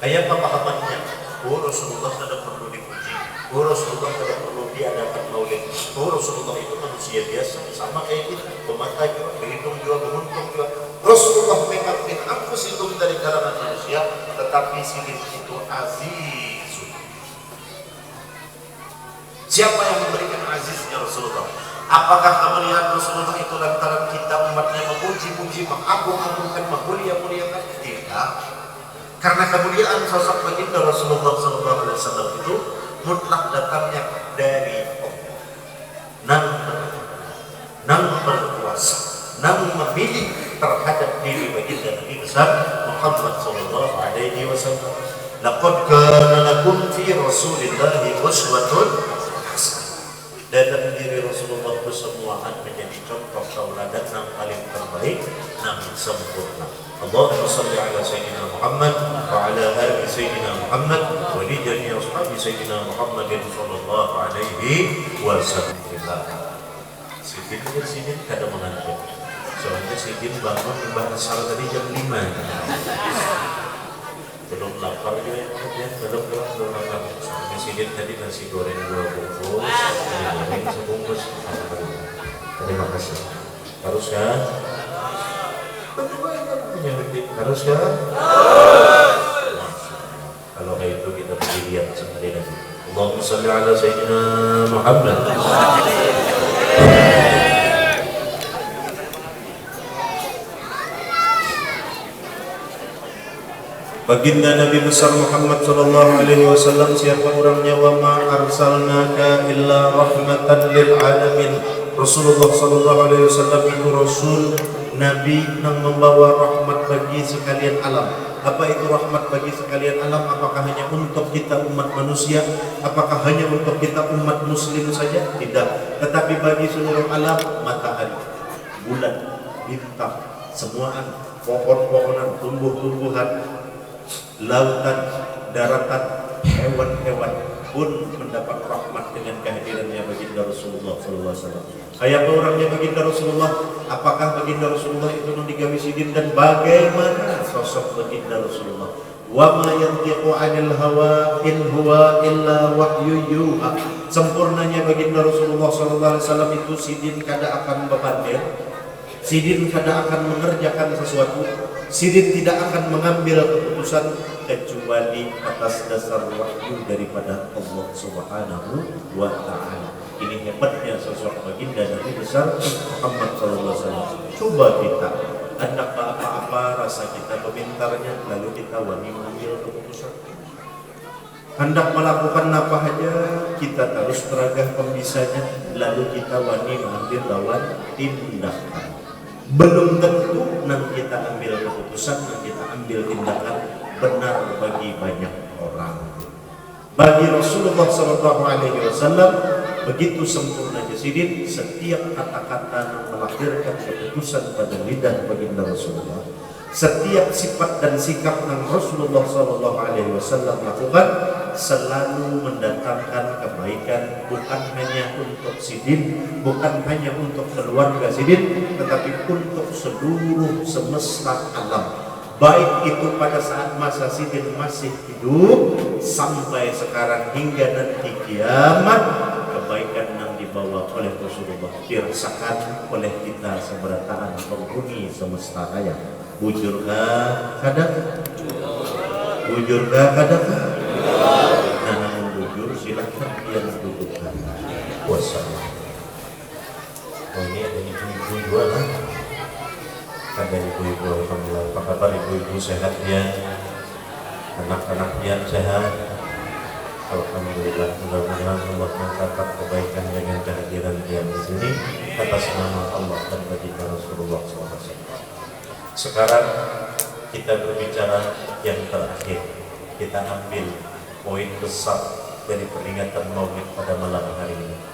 Ayat pemahamannya, Rasulullah tidak perlu dipuji, Rasulullah tidak perlu diadakan maulid, Rasulullah itu manusia biasa, sama kayak kita, pemata juga, berhitung juga, beruntung juga. Rasulullah memang min anfusikum dari kalangan manusia, tetapi sini itu aziz. Siapa yang memberikan aziznya Rasulullah? Apakah kamu lihat Rasulullah itu lantaran kita umatnya memuji-muji, mengagung-agungkan, memulia-muliakan? Tidak. Karena kemuliaan sosok baginda Rasulullah SAW itu mutlak datangnya dari Allah. Nang berkuasa, nang memilih terhadap diri baginda Nabi besar Muhammad sallallahu alaihi wasallam. Laqad kana lakum fi Rasulillahi uswatun hasanah. Dan diri Rasulullah itu semuaan menjadi contoh tauladan yang paling terbaik, yang sempurna. Allahumma salli ala sayyidina Muhammad wa ala ali sayyidina Muhammad wa li jami'i ashabi sayyidina Muhammadin sallallahu alaihi wasallam. Sidin kada mengantuk. Soalnya Sidin bangun bahas salat tadi jam 5. Belum lapar juga ya, belum lapar. Soalnya Sidin tadi nasi goreng 2 bungkus, goreng sebungkus. Terima kasih. Haruskah? Haruskah? Kalau kayak itu kita pergi lihat sekali lagi. Allahumma shalli ala sayyidina Muhammad. Baginda Nabi besar Muhammad sallallahu alaihi wasallam, siapa orangnya, wa ma arsalnaka illa rahmatan lil alamin. Rasulullah sallallahu alaihi wasallam itu rasul nabi yang membawa rahmat bagi sekalian alam. Apa itu rahmat bagi sekalian alam? Apakah hanya untuk kita umat manusia? Apakah hanya untuk kita umat muslim saja? Tidak. Tetapi bagi seluruh alam, matahari, bulan, bintang, semuaan, pohon-pohonan, tumbuh-tumbuhan, lautan, daratan, hewan-hewan pun mendapat rahmat dengan kehadirannya baginda Rasulullah SAW. Ayat orangnya baginda Rasulullah, apakah baginda Rasulullah itu digawi sidin, dan bagaimana sosok baginda Rasulullah? Wa ma yantiqu 'anil hawa in huwa illa wahyu yuha. Sempurnanya baginda Rasulullah SAW itu sidin kada akan bebandir, sidin kada akan mengerjakan sesuatu, sidin tidak akan mengambil keputusan kecuali atas dasar wahyu daripada Allah Subhanahu wa ta'ala. Ini hebatnya sosok baginda Nabi besar Muhammad SAW. Coba kita hendak apa-apa rasa kita pemintarnya, lalu kita wani mengambil keputusan. Hendak melakukan apa saja kita terus teragah pembisanya, lalu kita wani mengambil lawan tindakan. Belum tentu nanti kita ambil keputusan, nanti kita ambil tindakan benar bagi banyak orang. Bagi Rasulullah SAW begitu sempurnanya sidin, setiap kata-kata yang melahirkan keputusan pada lidah baginda Rasulullah, setiap sifat dan sikap yang Rasulullah SAW lakukan selalu mendatangkan kebaikan, bukan hanya untuk sidin, bukan hanya untuk keluarga sidin, tetapi untuk seluruh semesta alam. Baik itu pada saat masa sidin masih hidup sampai sekarang hingga nanti kiamat, kebaikan yang dibawa oleh Rasulullah dirasakan oleh kita seberataan penghuni semesta raya. Bujurkah kadang? Bujurkah kadang? Nah, namun bujur silahkan yang dudukkan. Wassalam. Oh, ini ada ibu-ibu dua lah. Ada ibu-ibu, alhamdulillah. Apa kabar ibu-ibu, sehat ya? Anak-anak yang sehat, alhamdulillah. Mudah-mudahan Allah mencatat kebaikan dengan kehadiran dia di sini atas nama Allah dan baginda Rasulullah SAW. Sekarang kita berbicara yang terakhir. Kita ambil poin besar dari peringatan Maulid pada malam hari ini.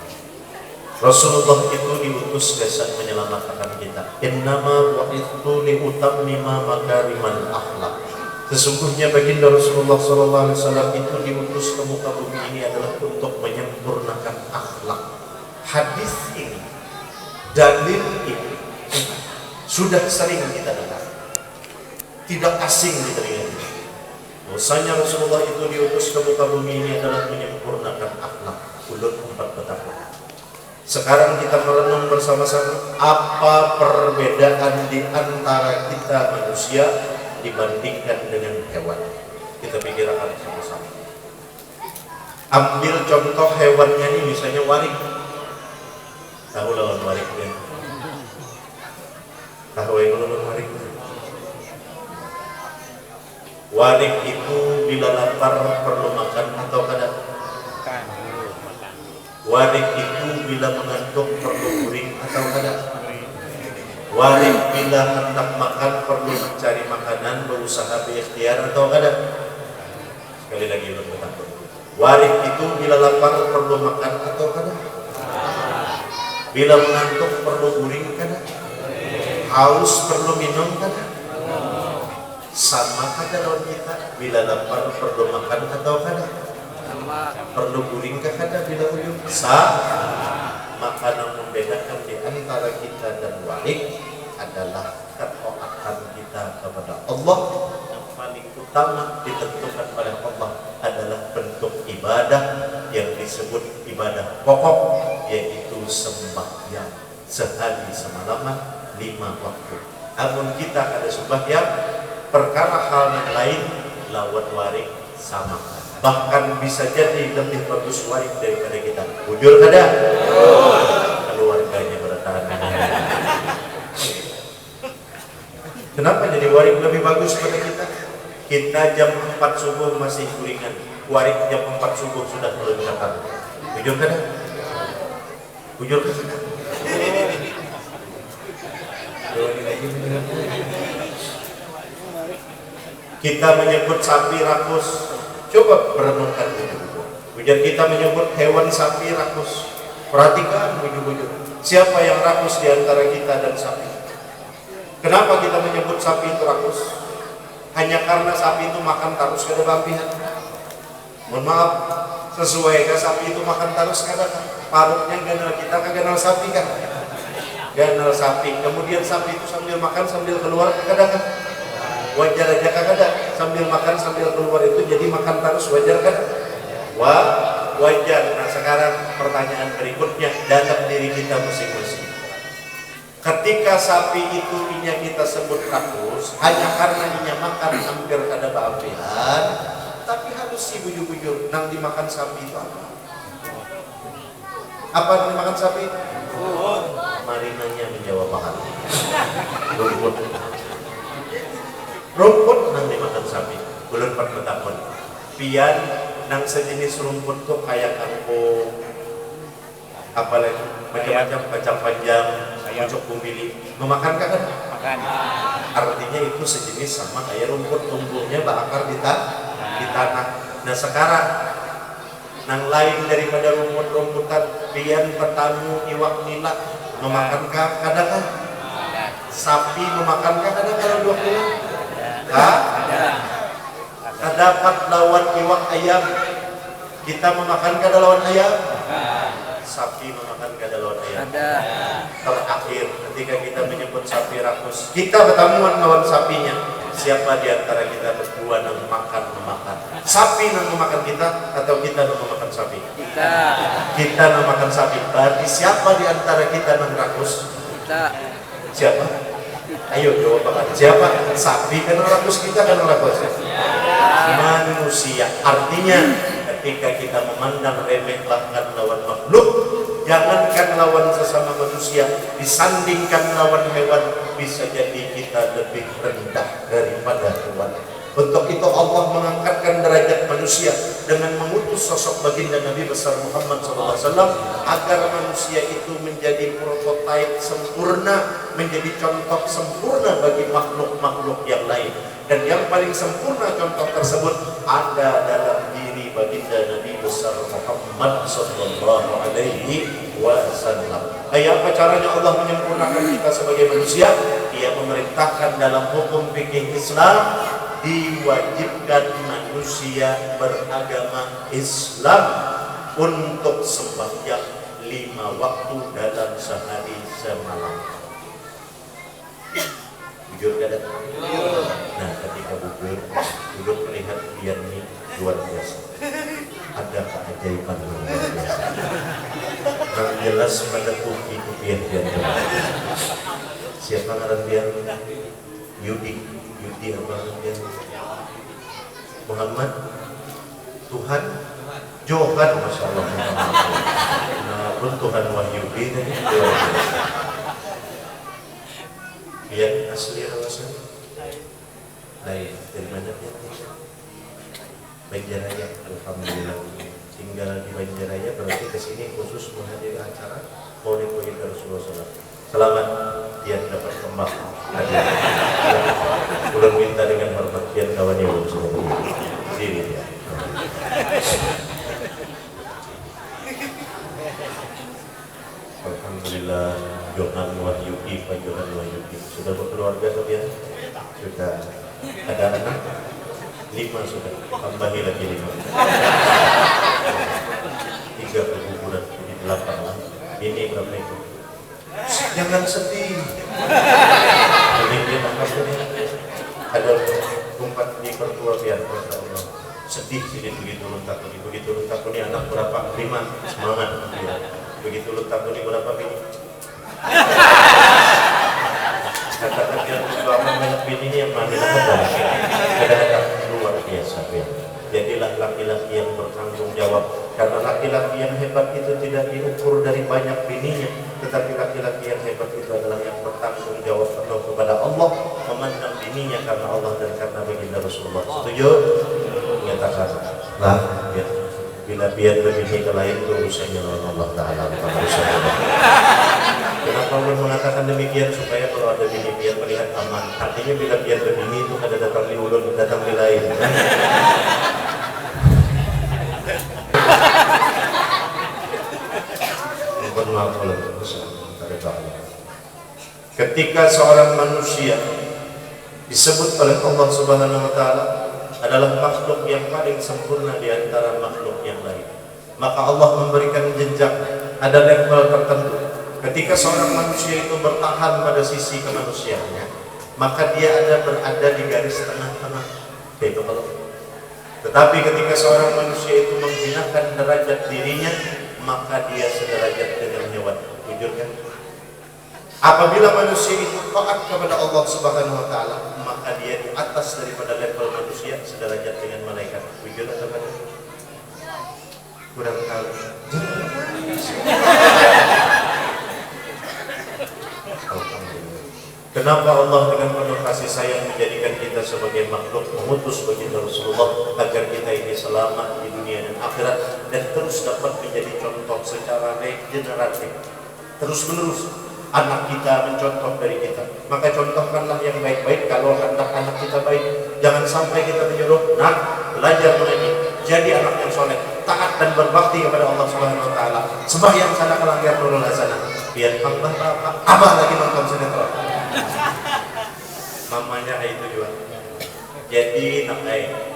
Rasulullah itu diutus dasar menyelamatkan kita. Innama bu'ithu liutammima makarimal akhlak. Sesungguhnya baginda Rasulullah SAW itu diutus ke muka bumi ini adalah untuk menyempurnakan akhlak. Hadis ini, dalil ini sudah sering kita dengar, tidak asing di telinga kita. Bahwasanya Rasulullah itu diutus ke muka bumi ini adalah menyempurnakan akhlak. Ulun 4 petaka. Sekarang kita merenung bersama-sama apa perbedaan di antara kita manusia dibandingkan dengan hewan. Kita pikirkan sama-sama. Ambil contoh hewannya ini, misalnya warik. Tahu lawan warik ya? Tahu yang lawan warik? Warik itu bila lapar perlu makan atau kadang? Warik itu bila mengantuk perlu guring atau kada? Warik bila hendak makan perlu mencari makanan, berusaha berikhtiar atau kada? Sekali lagi ulun bertakun. Warik itu bila lapar perlu makan atau kada? Bila mengantuk perlu guring kada? Haus perlu minum kada? Sama kada lawan kita, bila lapar perlu makan atau kada? Perlu guring ke kada bila uyuh? Maka yang membedakan di antara kita dan warik adalah ketaatan kita kepada Allah. Yang paling utama ditentukan oleh Allah adalah bentuk ibadah yang disebut ibadah pokok, yaitu sembahyang sehari semalaman 5 waktu. Namun kita ada sembahyang perkara hal yang lain lawan warik sama, bahkan bisa jadi lebih bagus warik daripada kita. Bujur kada? Keluarganya bertahan. Kenapa jadi warik lebih bagus pada kita? Kita jam 4 subuh masih guringan, warik jam 4 subuh sudah meloncakan. Bujur kada? Bujur kada? Kita menyebut sapi rakus. Coba merenungkan bujur. Kita menyebut hewan sapi rakus. Perhatikan bujur. Siapa yang rakus di antara kita dan sapi? Kenapa kita menyebut sapi itu rakus? Hanya karena sapi itu makan terus kada bampihan. Mohon maaf, sesuai kan sapi itu makan terus kada kan? Parutnya ganal, kita kan ganal sapi kan? Ganal sapi. Kemudian sapi itu sambil makan sambil keluar kada kan? Wajar aja kada? Sambil makan sambil keluar itu jadi makan terus, wajar kan? Wajar. Nah sekarang pertanyaan berikutnya dalam diri kita masing-masing. Ketika sapi itu inya kita sebut rakus hanya karena inya makan hampir kada baapian, tapi harus si bujur-bujur nang dimakan sapi itu apa? Apa yang dimakan sapi? Marinanya menjawab mahal. Rumput nang dimakan sapi. Ulun pernah takon. Pian nang sejenis rumput tuh kayak kangkung, apalagi macam-macam kacang panjang, pucuk kumbili. Memakan kan? Makan. Artinya itu sejenis sama kayak rumput, tumbuhnya berakar di tanah. Nah sekarang nang lain daripada rumput-rumputan, pian petanu iwak nila memakankah kadang? Sapi memakankah kadang kalau 2 kilo? Dapat lawan iwak ayam. Kita memakan kada lawan ayam? Sapi memakan kada lawan ayam? Terakhir ketika kita menyebut sapi rakus, kita bertamuan lawan sapinya. Siapa di antara kita berdua yang memakan? Sapi yang memakan kita atau kita yang memakan sapi? Kita yang memakan sapi. Berarti siapa di antara kita yang rakus? Siapa? Ayo jawab apa? Siapa? Sapi kan rakus, kita kan rakus. Manusia. Artinya ketika kita memandang remeh bahkan lawan makhluk, jangankan lawan sesama manusia, disandingkan lawan hewan, bisa jadi kita lebih rendah daripada hewan. Untuk itu Allah mengangkatkan derajat manusia dengan mengutus sosok baginda Nabi besar Muhammad SAW agar manusia itu menjadi prototipe sempurna, menjadi contoh sempurna bagi makhluk-makhluk yang lain. Dan yang paling sempurna contoh tersebut ada dalam diri baginda Nabi besar Muhammad SAW. Kayak apa caranya Allah menyempurnakan kita sebagai manusia? Dia memerintahkan dalam hukum fikih Islam, diwajibkan manusia beragama Islam untuk sembahyang 5 waktu dalam sehari semalam. Bujur kada? Nah ketika bujur, bujur melihat pian ini luar biasa. Ada keajaiban luar biasa. Yang jelas pada tuki pian. Siapa ngaran pian? Yudi apa dia? Muhammad Tuhan Johan, Masya Allah. Nah pun Tuhan Wahyudi tadi biar asli rawasan lain dari mana dia? Baik jaraya, alhamdulillah. tinggal di Banjaraya, berarti kesini khusus menghadiri acara Maulid Baginda Rasulullah SAW. Selamat, dia dapat kembang. Bulan minta dengan hormat dia kawan yang belum semua diri dia. Alhamdulillah, Johan Wahyudi, Pak Johan Wahyudi sudah berkeluarga atau ya? Sudah. Ada anak? 5 sudah, tambahi lagi 5. 3 keguguran, jadi 8 lah. Ini berapa itu? Jangan sedih. Jadi dia ada tempat di pertua biar Allah. Sedih begitu letak ini, begitu letak ini anak berapa? 5, semangat dia. Begitu letak ini berapa bini? Katakan dia selama banyak bini yang mana ada luar biasa ya. Jadilah laki-laki yang bertanggung jawab, karena laki-laki yang hebat itu tidak diukur dari banyak bininya, tetapi laki-laki yang hebat itu adalah yang bertanggung jawab penuh kepada Allah, memandang bininya karena Allah dan karena baginda Rasulullah. Setuju? Menyatakan lah ya. Bila biar berbini ke lain itu urusannya Allah Ta'ala, bukan urusan Allah. Kenapa Allah mengatakan demikian? Supaya kalau ada bini biar melihat aman. Artinya bila biar berbini itu ada datang di ulun, datang di lain. Mohon maaf kalau ketika seorang manusia disebut oleh Allah Subhanahu Wa Ta'ala adalah makhluk yang paling sempurna di antara makhluk yang lain, maka Allah memberikan jenjang, ada level tertentu. Ketika seorang manusia itu bertahan pada sisi kemanusiaannya, maka dia berada di garis tengah-tengah. Itu kalau. Tetapi ketika seorang manusia itu menghinakan derajat dirinya, maka dia sederajat dengan hewan. Jujur kan? Apabila manusia itu taat kepada Allah Subhanahu Wa Ta'ala, maka dia di atas daripada level manusia, sederajat dengan malaikat. Jujur atau tidak? Kurang tahu. Kenapa Allah dengan penuh kasih sayang menjadikan kita sebagai makhluk, mengutus baginda Rasulullah agar kita ini selamat di dunia dan akhirat dan terus dapat menjadi contoh secara regeneratif, terus menerus. Anak kita mencontoh dari kita, maka contohkanlah yang baik-baik. Kalau anak-anak kita baik, jangan sampai kita menyuruh, nak belajar mengaji, jadi anak yang soleh, taat dan berbakti kepada Allah Subhanahu Wa Ta'ala, sembahyang sana kelanggar nurul hasanah, biar abah lagi nonton sinetron, mamanya itu juga. Jadi nak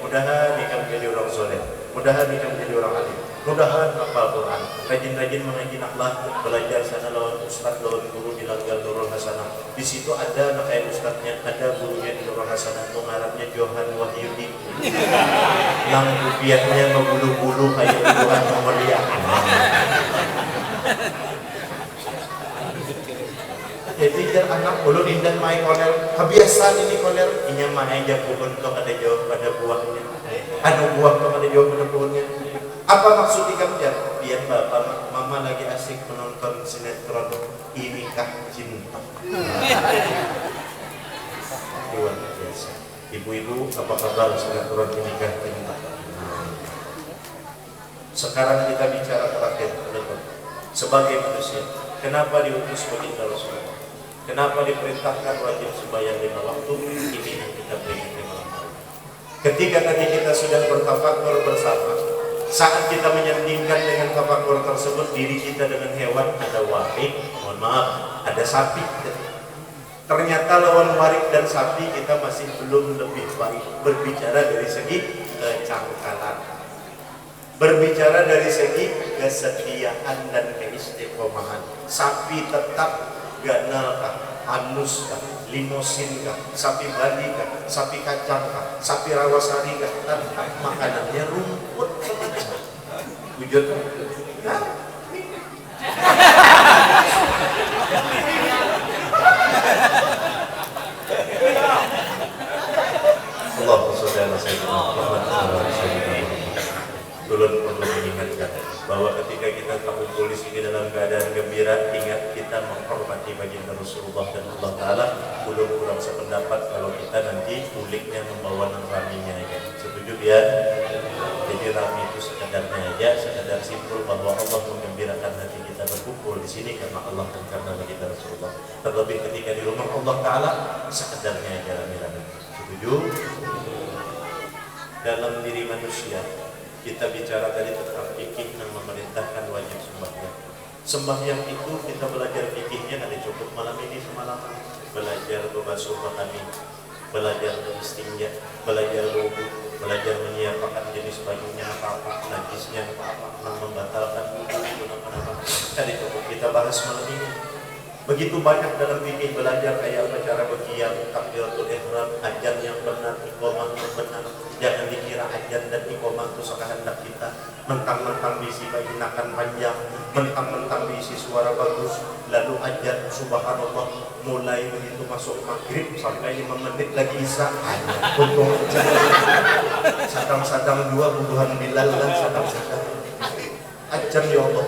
mudahan nikah menjadi orang soleh, mudahan nikah menjadi orang alim, mudahan hafal Quran, rajin-rajin mengaji naklah, belajar sana lawan ustaz, lawan guru di Langgar Nurul Hasanah. Di situ ada nakai ustaznya, ada gurunya di Nurul Hasanah, pengarangnya Johan Wahyudi. Yang rupiahnya membulu-bulu kayak Tuhan Mulia. Jadi jar anak ulun indah main koler, kebiasaan ini koler, inya main aja bukan tuh ada jawab pada buahnya, ada buah tuh ada jawab pada buahnya. Apa maksud ikam jar? Biar bapak mama lagi asik menonton sinetron Inikah Cinta. Luar biasa. Ibu-ibu apa kabar sinetron Inikah Cinta? Sekarang kita bicara terakhir, sebagai manusia, kenapa diutus baginda Rasulullah? Kenapa diperintahkan wajib sembahyang 5 waktu? Ini yang kita peringati malam hari. Ketika tadi kita sudah bertafakur bersama, saat kita menyandingkan dengan tafakur tersebut diri kita dengan hewan, ada warik, mohon maaf, ada sapi. Ternyata lawan warik dan sapi kita masih belum lebih baik berbicara dari segi kecangkalan, berbicara dari segi kesetiaan dan keistiqomahan. Sapi tetap ganal kah, anus kah, limosin kah, sapi Bali kah, sapi kacang kah, sapi rawasari kah, tetap makanannya rumput saja. Wujud kan? Allahumma sholli ala sayyidina Muhammad wa ala ali sayyidina Muhammad. Ulun perlu mengingatkan bahwa ketika kita terkumpul di sini dalam keadaan gembira, ingat kita menghormati baginda Rasulullah dan Allah Ta'ala. Ulun kurang sependapat kalau kita nanti kuliknya membawa raminya ya. Setuju ya? Jadi rami itu sedang sekadarnya aja, sekadar simpul bahwa Allah menggembirakan hati kita berkumpul di sini karena Allah dan karena kita Rasulullah. Terlebih ketika di rumah Allah Ta'ala, sekadarnya aja rame-rame. Setuju? Dalam diri manusia, kita bicara tadi tentang fikih yang memerintahkan wajib sembahyang. Sembahyang itu kita belajar fikihnya ada cukup malam ini semalaman. Belajar berbasuh bahan, belajar beristinja, belajar wudu, belajar menyiapkan jenis bajunya apa-apa, najisnya apa-apa, membatalkan wudu itu apa-apa. Tadi cukup kita bahas malam ini. Begitu banyak dalam fikih belajar kayak apa cara berqiyam, takbiratul ihram, ajan yang benar, iqamah yang benar. Jangan dikira ajan dan iqamah itu sekehendak kita. Mentang-mentang diisi hinakan panjang, mentang-mentang diisi suara bagus, lalu ajan subhanallah mulai begitu masuk maghrib sampai 5 menit lagi isya. Untung sadang-sadang dua bubuhan Bilal dan sadang-sadang ajan ya Allah.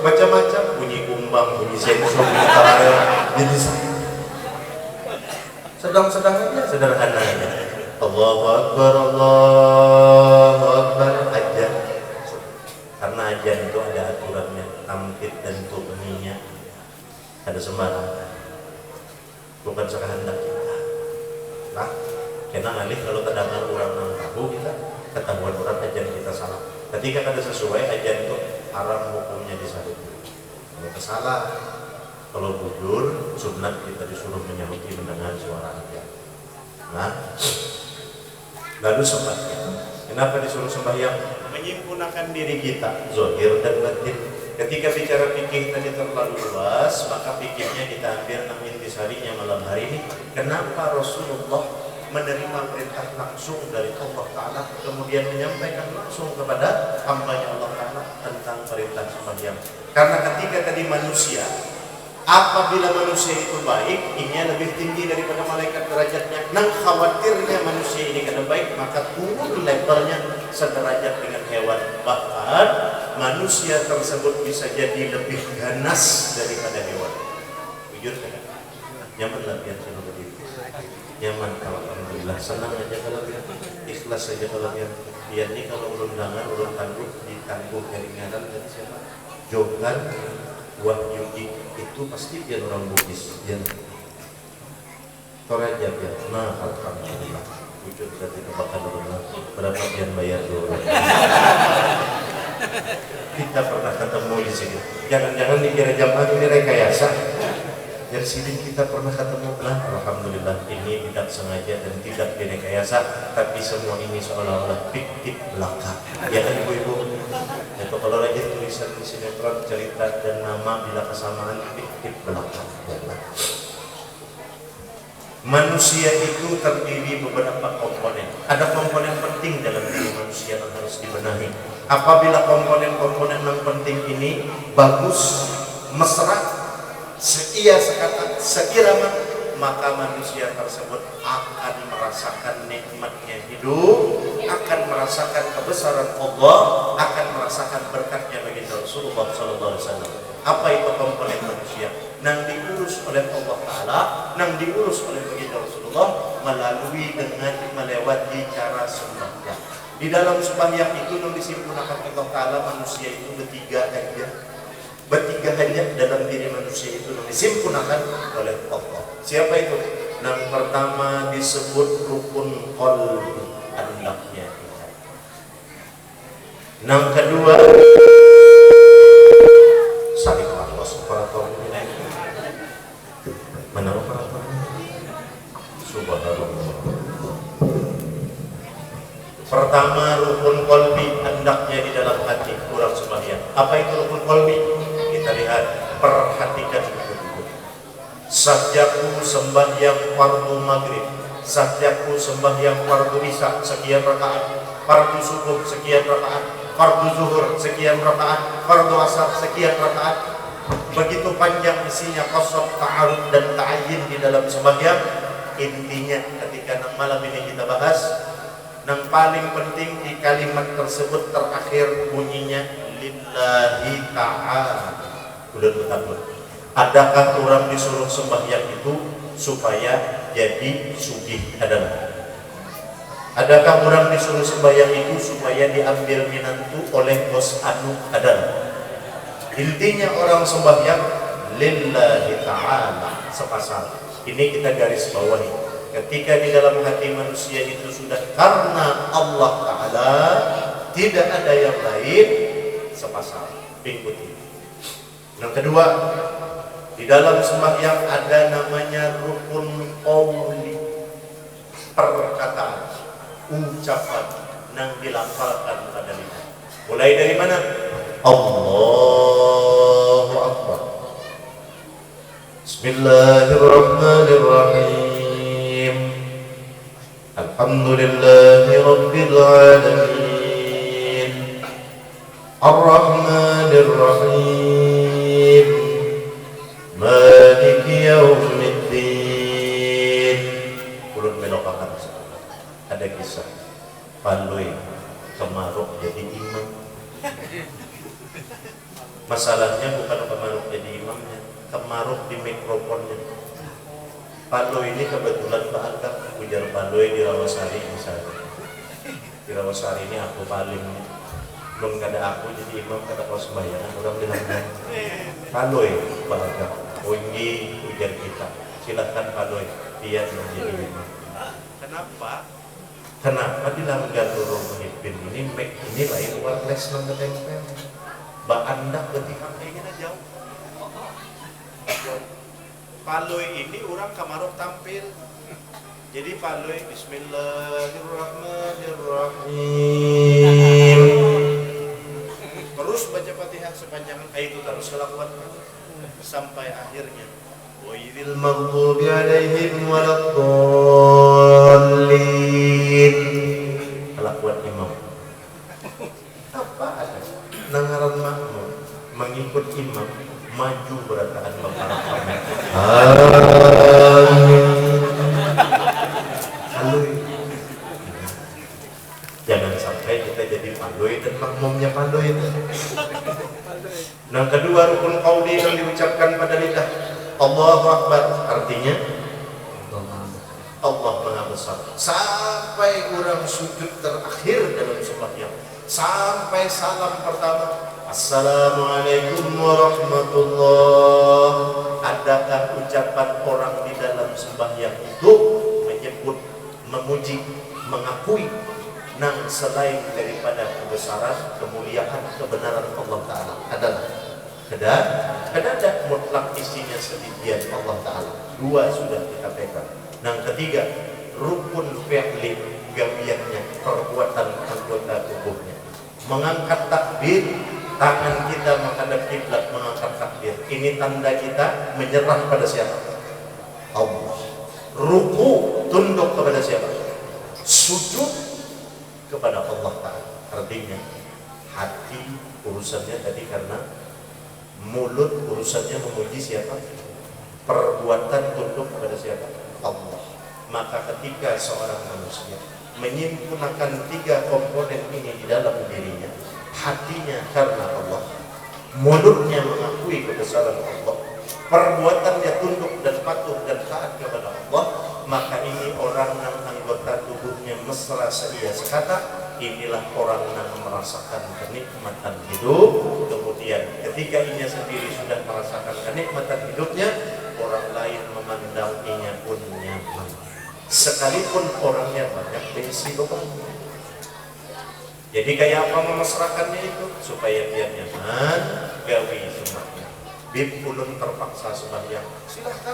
Macam-macam bunyi kumbang, bunyi sensor, jadi sedang-sedang aja sederhana aja. Allahu Akbar, Allahu Akbar, ajan. Karena ajan itu ada aturannya, tampit dan tubninya ada sembarangan, bukan sekehendak kita. Nah, kena ngalih kalau terdengar orang nang tahu kita ketahuan orang ajan kita salah. Ketika ada sesuai ajan itu haram hukumnya disahut. Kalau kesalah, kalau bujur sunat kita disuruh menyahuti mendengar suara ajan. Nah, lalu sembahyang. Kenapa disuruh sembahyang? Menyempurnakan diri kita, zahir dan batin. Ketika bicara fikih tadi terlalu luas, maka fikihnya kita ambil intisarinya malam hari ini. Kenapa Rasulullah menerima perintah langsung dari Allah Ta'ala, kemudian menyampaikan langsung kepada hambanya Allah Ta'ala tentang perintah sembahyang? Karena ketika tadi manusia, apabila manusia itu baik, ini lebih tinggi daripada malaikat derajatnya. Nang khawatirnya manusia ini kada baik, maka turun levelnya sederajat dengan hewan. Bahkan manusia tersebut bisa jadi lebih ganas daripada hewan. Jujur kan? Nyaman lah biar saya berdiri. Nyaman kalau alhamdulillah, senang aja kalau biar, ikhlas saja kalau biar. Biar ini kalau ulun dangan, ulun tangguh ditangguh dari ngaran tadi siapa? Jogan Wahyudi itu pasti dia orang Bugis, dia Toraja dia. Nah, alhamdulillah wujud dari kebakan Allah. Berapa dia bayar dulu? Kita pernah ketemu di sini. Jangan-jangan dikira jamaah ini rekayasa. Dari sini kita pernah ketemu. Nah, alhamdulillah ini tidak sengaja dan tidak direkayasa, tapi semua ini seolah-olah fiktif belaka. Ya kan ibu-ibu? Itu kalau lagi tulisan di sinetron cerita dan nama bila kesamaan fiktif belaka. Manusia itu terdiri beberapa komponen. Ada komponen penting dalam diri manusia yang harus dibenahi. Apabila komponen-komponen yang penting ini bagus, mesra, seirama, maka manusia tersebut akan merasakan nikmatnya hidup, akan merasakan kebesaran Allah, akan merasakan berkatnya bagi Rasulullah SAW. Apa itu komponen manusia? Nang diurus oleh Allah Ta'ala, nang diurus oleh baginda Rasulullah melalui dengan melewati cara sembahyang. Di dalam sembahyang itu nang disimpulkan Allah Ta'ala, manusia itu bertiga aja dalam diri manusia itu nang disimpulkan oleh Allah. Siapa itu? Nang pertama disebut rukun qalbi, hendaknya kita. Nang kedua saling lawas operator. Mana operator? Subhanallah. Pertama rukun qalbi, hendaknya di dalam hati kurang sembahyang. Apa itu rukun qalbi? Kita lihat, perhatikan dulu. Sahjaku sembahyang fardu maghrib, sahjaku sembahyang fardu isya sekian rakaat, fardu subuh sekian rakaat, fardu zuhur sekian rakaat, fardu asar sekian rakaat. Begitu panjang isinya qasam, ta'arud dan ta'ayyin di dalam sembahyang. Intinya ketika malam ini kita bahas, yang paling penting di kalimat tersebut terakhir bunyinya lillahi ta'ala. Udah betul. Adakah orang disuruh sembahyang itu supaya jadi sugih? Adakah orang disuruh sembahyang itu supaya diambil minantu oleh bos anu? Intinya orang sembahyang lillahi ta'ala sepasang. Ini kita garis bawahi. Ketika di dalam hati manusia itu sudah karena Allah Ta'ala, tidak ada yang lain, sepasang ikuti. Yang kedua, di dalam sembahyang ada namanya rukun qauli, perkataan, ucapan yang dilafalkan pada lidah. Mulai dari mana? Allahu Akbar. Bismillahirrahmanirrahim. Alhamdulillahi Rabbil Alamin. Ar-Rahmanir-Rahim. Maliki Yaumiddin. Ulun melokakan ada kisah Paloi kemaruk jadi imam. Masalahnya bukan kemaruk jadi imamnya, kemaruk di mikrofonnya. Paloi ini kebetulan bahagia ujar Paloi di Rawasari misalnya. Di Rawasari ini aku paling belum ada aku jadi imam kata kau sembahyang orang bilang Paloi bahagia. Oh ini ujar kita, silakan Paloi dia menjadi imam. Kenapa di Langgar Nurul Muhibbin ini lain wireless nang ketempel. Mbak Anda ketika kayaknya jauh. Paloi ini orang kamarok tampil. Jadi Paloi Bismillahirrahmanirrahim. Terus baca Fatihah sepanjang itu terus lakukan sampai akhirnya. Wairil maghdubi alaihim waladdallin. Kelakuan imam. Apa ada? Nangaran makmum mengikut imam maju berataan bakaran amin. Paloi. Jangan sampai kita jadi paloi dan makmumnya paloi. Yang kedua rukun qauli yang diucapkan pada lidah. Allahu Akbar artinya Allah Maha Besar. Sampai orang sujud terakhir dalam sembahyang, sampai salam pertama, Assalamualaikum warahmatullahi. Adakah ucapan orang di dalam sembahyang itu menyebut, memuji, mengakui nang selain daripada kebesaran, kemuliaan, kebenaran Allah Ta'ala? Adalah Kedadak mutlak isinya sedemikian Allah Ta'ala. Dua sudah kita pegang. Yang ketiga, rukun fi'li, gawiannya, perbuatan anggota tubuhnya. Mengangkat takbir, tangan kita menghadap kiblat mengangkat takbir. Ini tanda kita menyerah pada siapa? Allah. Ruku, tunduk kepada siapa? Sujud kepada Allah Ta'ala. Artinya, hati urusannya tadi karena mulut urusannya memuji siapa? Perbuatan tunduk kepada siapa? Allah. Maka ketika seorang manusia menyempurnakan tiga komponen ini di dalam dirinya, hatinya karena Allah, mulutnya mengakui kebesaran Allah, perbuatannya tunduk dan patuh dan taat kepada Allah, maka ini orang yang anggota tubuhnya mesra seia sekata. Inilah orang yang merasakan kenikmatan hidup. Kemudian ketika inya sendiri sudah merasakan kenikmatan hidupnya, orang lain memandanginya pun nyaman, sekalipun orangnya banyak berisi beban. Jadi kayak apa memesrakannya itu? Supaya dia nyaman, gawi sembahyang. Bib ulun terpaksa sembahyang, silahkan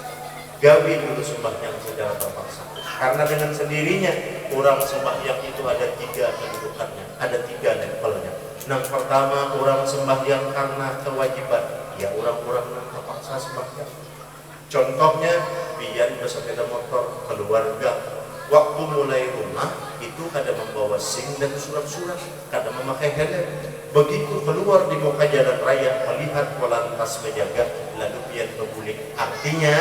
gawi dulu sembahyang secara terpaksa. Karena dengan sendirinya orang sembahyang itu ada tiga kedudukannya, ada tiga levelnya. Yang pertama orang sembahyang karena kewajiban, ya orang-orang yang terpaksa sembahyang. Contohnya biar bersepeda motor keluarga, waktu mulai rumah itu kada membawa SIM dan surat-surat, kada memakai helm. Begitu keluar di muka jalan raya melihat polantas menjaga, lalu pian membulik. Artinya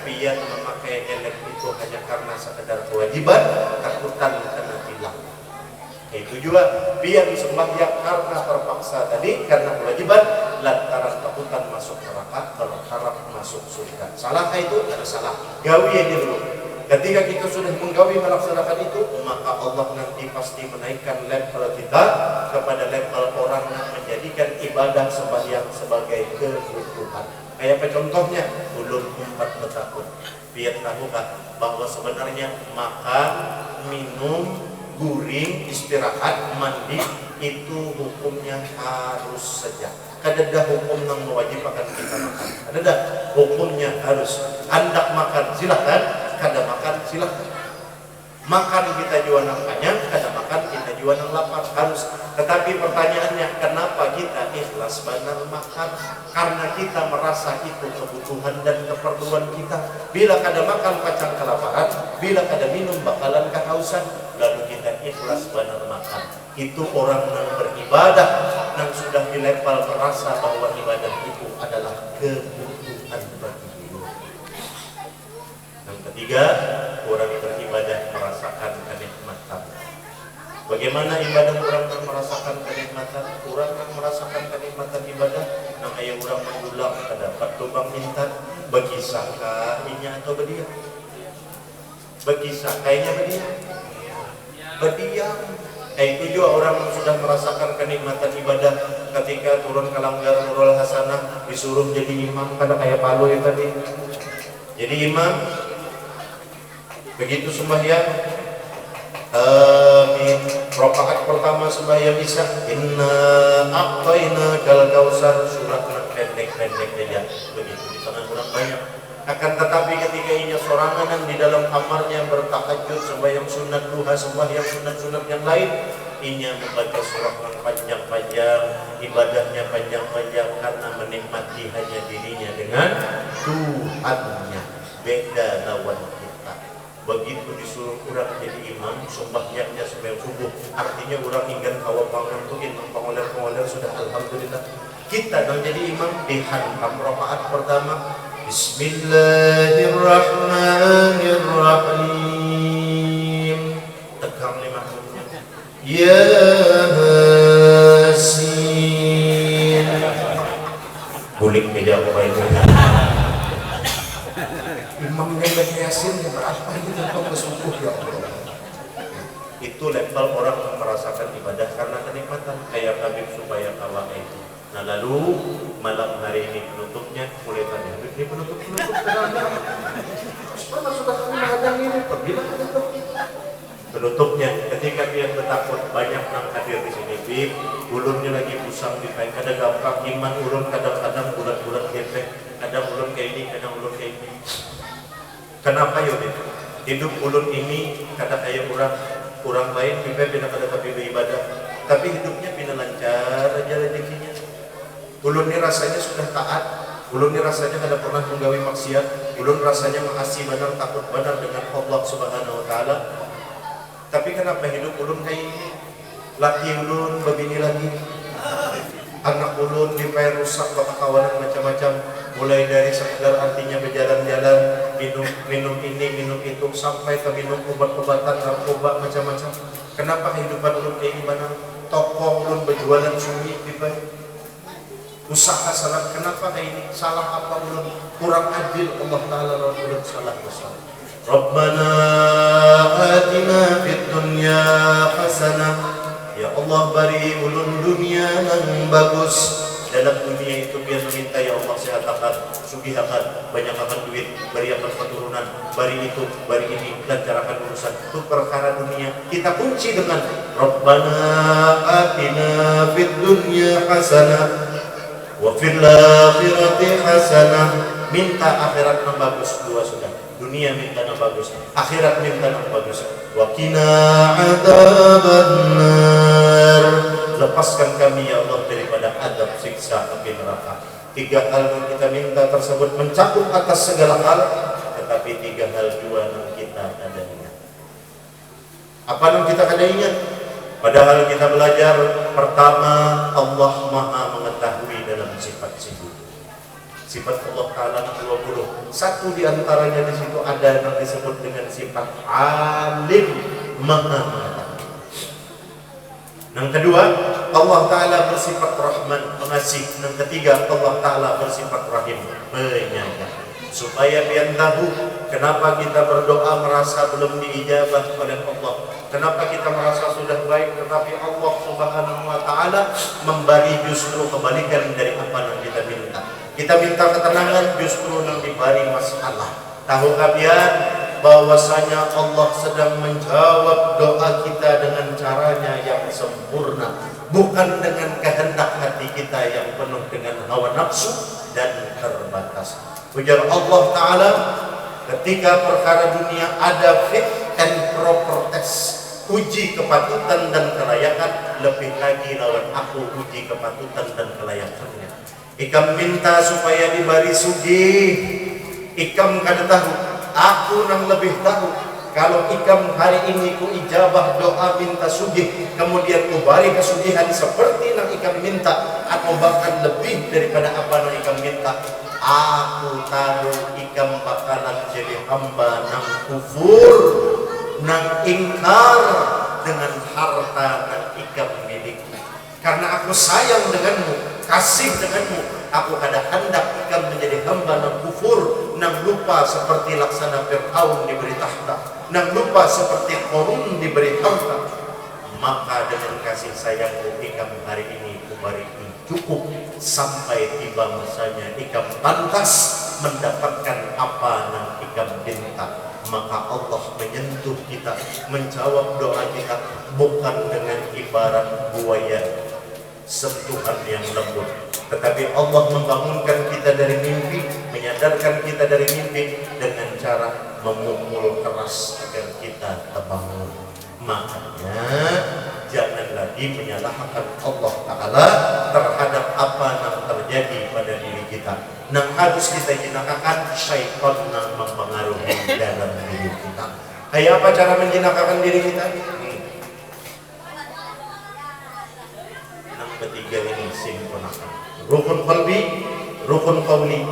pian memakai helm itu hanya karena sekedar kewajiban, takutan kena tilang. Itu juga biar sembahyang karena terpaksa tadi, karena kewajiban, lantaran takutan masuk neraka, berharap masuk surga. Salahkah itu? Tidak salah. Gawi aja dulu. Ketika kita sudah menggawi melaksanakan itu, maka Allah nanti pasti menaikkan level kita kepada level orang yang menjadikan ibadah sembahyang sebagai kebutuhan. Kayak apa contohnya? Ulun umpat betakun. Biar tahukah bahwa sebenarnya makan, minum, guring, istirahat, mandi itu hukumnya harus saja. Kadada hukum yang wajib akan kita makan. Kadada hukumnya harus. Hendak makan silahkan, kada makan silahkan. Makan kita jual nang kenyang, kada makan kita jual nang lapar, harus. Tetapi pertanyaannya, kenapa kita ikhlas benar makan? Karena kita merasa itu kebutuhan dan keperluan kita. Bila kada makan pacang kelaparan, bila kada minum bakalan kehausan, lalu kita ikhlas benar makan. Itu orang yang beribadah, yang sudah di level merasa bahwa ibadah itu adalah kebutuhan bagi diri. Yang ketiga, orang beribadah merasakan kenikmatan. Bagaimana ibadah orang yang merasakan kenikmatan? Orang yang merasakan kenikmatan ibadah, yang ayah orang mendulang terdapat lubang intan, berkisahkah inya atau berdiam? Berkisah kayaknya berdiam. Berdiam. Itu juga orang yang sudah merasakan kenikmatan ibadah ketika turun ke langgar Nurul Hasanah, disuruh jadi imam, kada kayak palu ya tadi. Jadi imam, begitu sembahyang, amin. Rakaat pertama sembahyang Isya, inna a'tayna kal kausar, surat pendek-pendek aja. Begitu di tengah orang banyak. Akan tetapi ketika inya sorangan di dalam kamarnya bertahajud, sembahyang sunat duha, sembahyang sunat-sunat yang lain, inya membaca surah yang panjang-panjang, ibadahnya panjang-panjang karena menikmati hanya dirinya dengan Tuhannya. Beda lawan kita. Begitu disuruh orang jadi imam, sembahyangnya sembahyang subuh, artinya orang ingin hawa bangun tuh imam pengoler sudah alhamdulillah. Kita yang jadi imam dihantam rakaat pertama, Bismillahirrahmanirrahim. Tegang lima hurufnya. Yasin. Bulik meja apa itu? Imamnya baca Yasin ya berapa ini tentang kesubuh ya Allah. Itu level orang yang merasakan ibadah karena kenikmatan. Kayak Habib supaya Allah itu. Nah lalu malam hari ini penutupnya mulai tanya, ini penutup kenapa? Mana sudah kami menghadang ini? Bilang penutup. Penutupnya ketika dia bertakut banyak yang hadir di sini, bib, ulunnya lagi pusang di pain, kada gampang iman ulun kadang-kadang bulat-bulat gepek, kadang ulun kayak ini, kadang ulun kayak ini. Kenapa yuk itu? Hidup ulun ini kada kayak orang lain, bibnya kada tapi beribadah, tapi hidupnya bina lancar aja rezekinya. Ulun ini rasanya sudah taat, ulun ini rasanya kada pernah menggawi maksiat, ulun rasanya mengasihi benar, takut benar dengan Allah Subhanahu wa taala. Tapi kenapa hidup ulun kayak ini? Laki ulun babini lagi, anak ulun dipair rusak kawanan macam-macam, mulai dari sekedar artinya berjalan-jalan, minum ini, minum itu, sampai ke minum obat-obatan, narkoba macam-macam. Kenapa kehidupan ulun kayak gimana? Toko ulun berjualan sunyi dipair. Usaha salah, kenapa kayak ini? Salah apa ulun? Kurang adil Allah Ta'ala, ulun salah besar. Rabbana atina fid dunya hasanah. Ya Allah beri ulun dunia yang bagus. Dalam dunia itu biar meminta ya Allah sehat-akan, sugihakan, banyak-akan duit, beri akan keturunan, beri itu, beri ini, lancarkan urusan. Itu perkara dunia. Kita kunci dengan Rabbana atina fid dunya hasanah wa fil akhirati hasanah. Minta akhirat yang bagus, dua sudah. Dunia minta yang bagus, akhirat minta yang bagus. Wa qina adzabannar. Lepaskan kami ya Allah daripada adab siksa api neraka. Tiga hal yang kita minta tersebut mencakup atas segala hal, tetapi tiga hal dua yang kita ada ingat. Apa yang kita ada ingat? Padahal kita belajar pertama, Allah Maha mengetahui dalam sifat-sifat. Sifat Allah Ta'ala 20. Satu di antaranya di situ ada yang disebut dengan sifat alim, Maha mengetahui. Yang kedua, Allah Ta'ala bersifat Rahman, pengasih. Yang ketiga, Allah Ta'ala bersifat Rahim, penyayang. Supaya pian tahu kenapa kita berdoa merasa belum diijabah oleh Allah, kenapa kita merasa sudah baik tetapi Allah Subhanahu wa Ta'ala memberi justru kebalikan dari apa yang kita minta. Kita minta ketenangan, justru yang diberi masalah. Tahukah pian bahwasanya Allah sedang menjawab doa kita dengan caranya yang sempurna, bukan dengan kehendak hati kita yang penuh dengan hawa nafsu dan terbatas. Ujar Allah Ta'ala, ketika perkara dunia ada fit and proper test, uji kepatutan dan kelayakan, lebih lagi lawan aku uji kepatutan dan kelayakannya. Ikam minta supaya diberi sugih, ikam kada tahu, aku nang lebih tahu. Kalau ikam hari ini ku ijabah doa minta sugih, kemudian ku bari kesugihan seperti nang ikam minta, atau bahkan lebih daripada apa nang ikam minta, aku tahu ikam bakalan jadi hamba nang kufur, nang ingkar dengan harta nang ikam miliki. Karena aku sayang denganmu, kasih denganmu, aku ada hendak ikam menjadi hamba nang kufur, nang lupa seperti laksana Fir'aun diberi tahta, nang lupa seperti Qarun diberi harta. Maka dengan kasih sayangku ikam hari ini kubari cukup sampai tiba masanya ikam pantas mendapatkan apa yang ikam minta. Maka Allah menyentuh kita, menjawab doa kita bukan dengan ibarat buaya sentuhan yang lembut, tetapi Allah membangunkan kita dari mimpi, menyadarkan kita dari mimpi dengan cara memukul keras agar kita terbangun. Makanya jangan lagi menyalahkan Allah Ta'ala terhadap apa yang terjadi pada diri kita. Yang harus kita jinakakan syaitan yang mempengaruhi dalam diri kita. Kayak apa cara menjinakakan diri kita? Yang ketiga ini sempurnakan. Rukun qalbi, rukun qawli,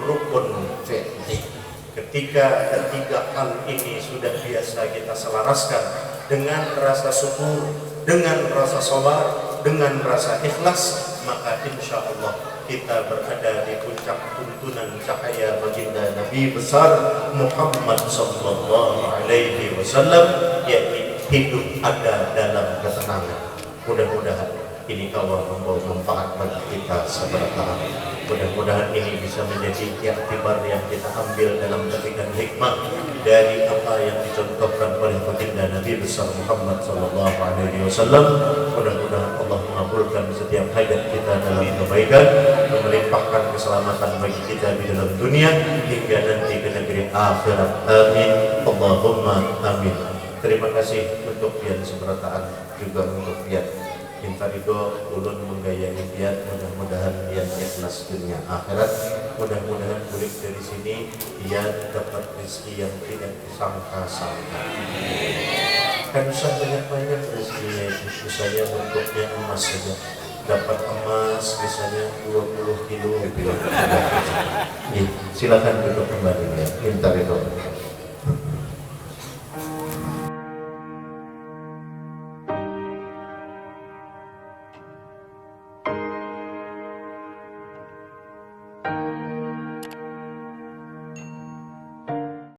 rukun fi'li. Ketika ketiga hal ini sudah biasa kita selaraskan dengan rasa syukur, dengan rasa sabar, dengan rasa ikhlas, maka insya Allah kita berada di puncak tuntunan cahaya baginda Nabi besar Muhammad sallallahu alaihi wasallam, yaitu hidup ada dalam ketenangan. Mudah-mudahan ini kawan membawa manfaat bagi kita seberapa. Mudah-mudahan ini bisa menjadi iktibar yang kita ambil dalam petikan hikmah dari apa yang dicontohkan oleh baginda Nabi besar Muhammad sallallahu alaihi wasallam. Mudah-mudahan Allah mengabulkan setiap hajat kita dalam kebaikan, melimpahkan keselamatan bagi kita di dalam dunia hingga nanti ke negeri akhirat. Amin. Allahumma amin. Terima kasih untuk pian seberataan, juga untuk pian minta ridho ulun menggayai pian. Mudah-mudahan pian ikhlas dunia akhirat. Mudah-mudahan kulit dari sini pian dapat rezeki yang tidak disangka-sangka. Kan usah banyak-banyak rezekinya itu, misalnya bentuknya emas saja, dapat emas misalnya 20 kilo. Silakan duduk kembali ya, minta ridho.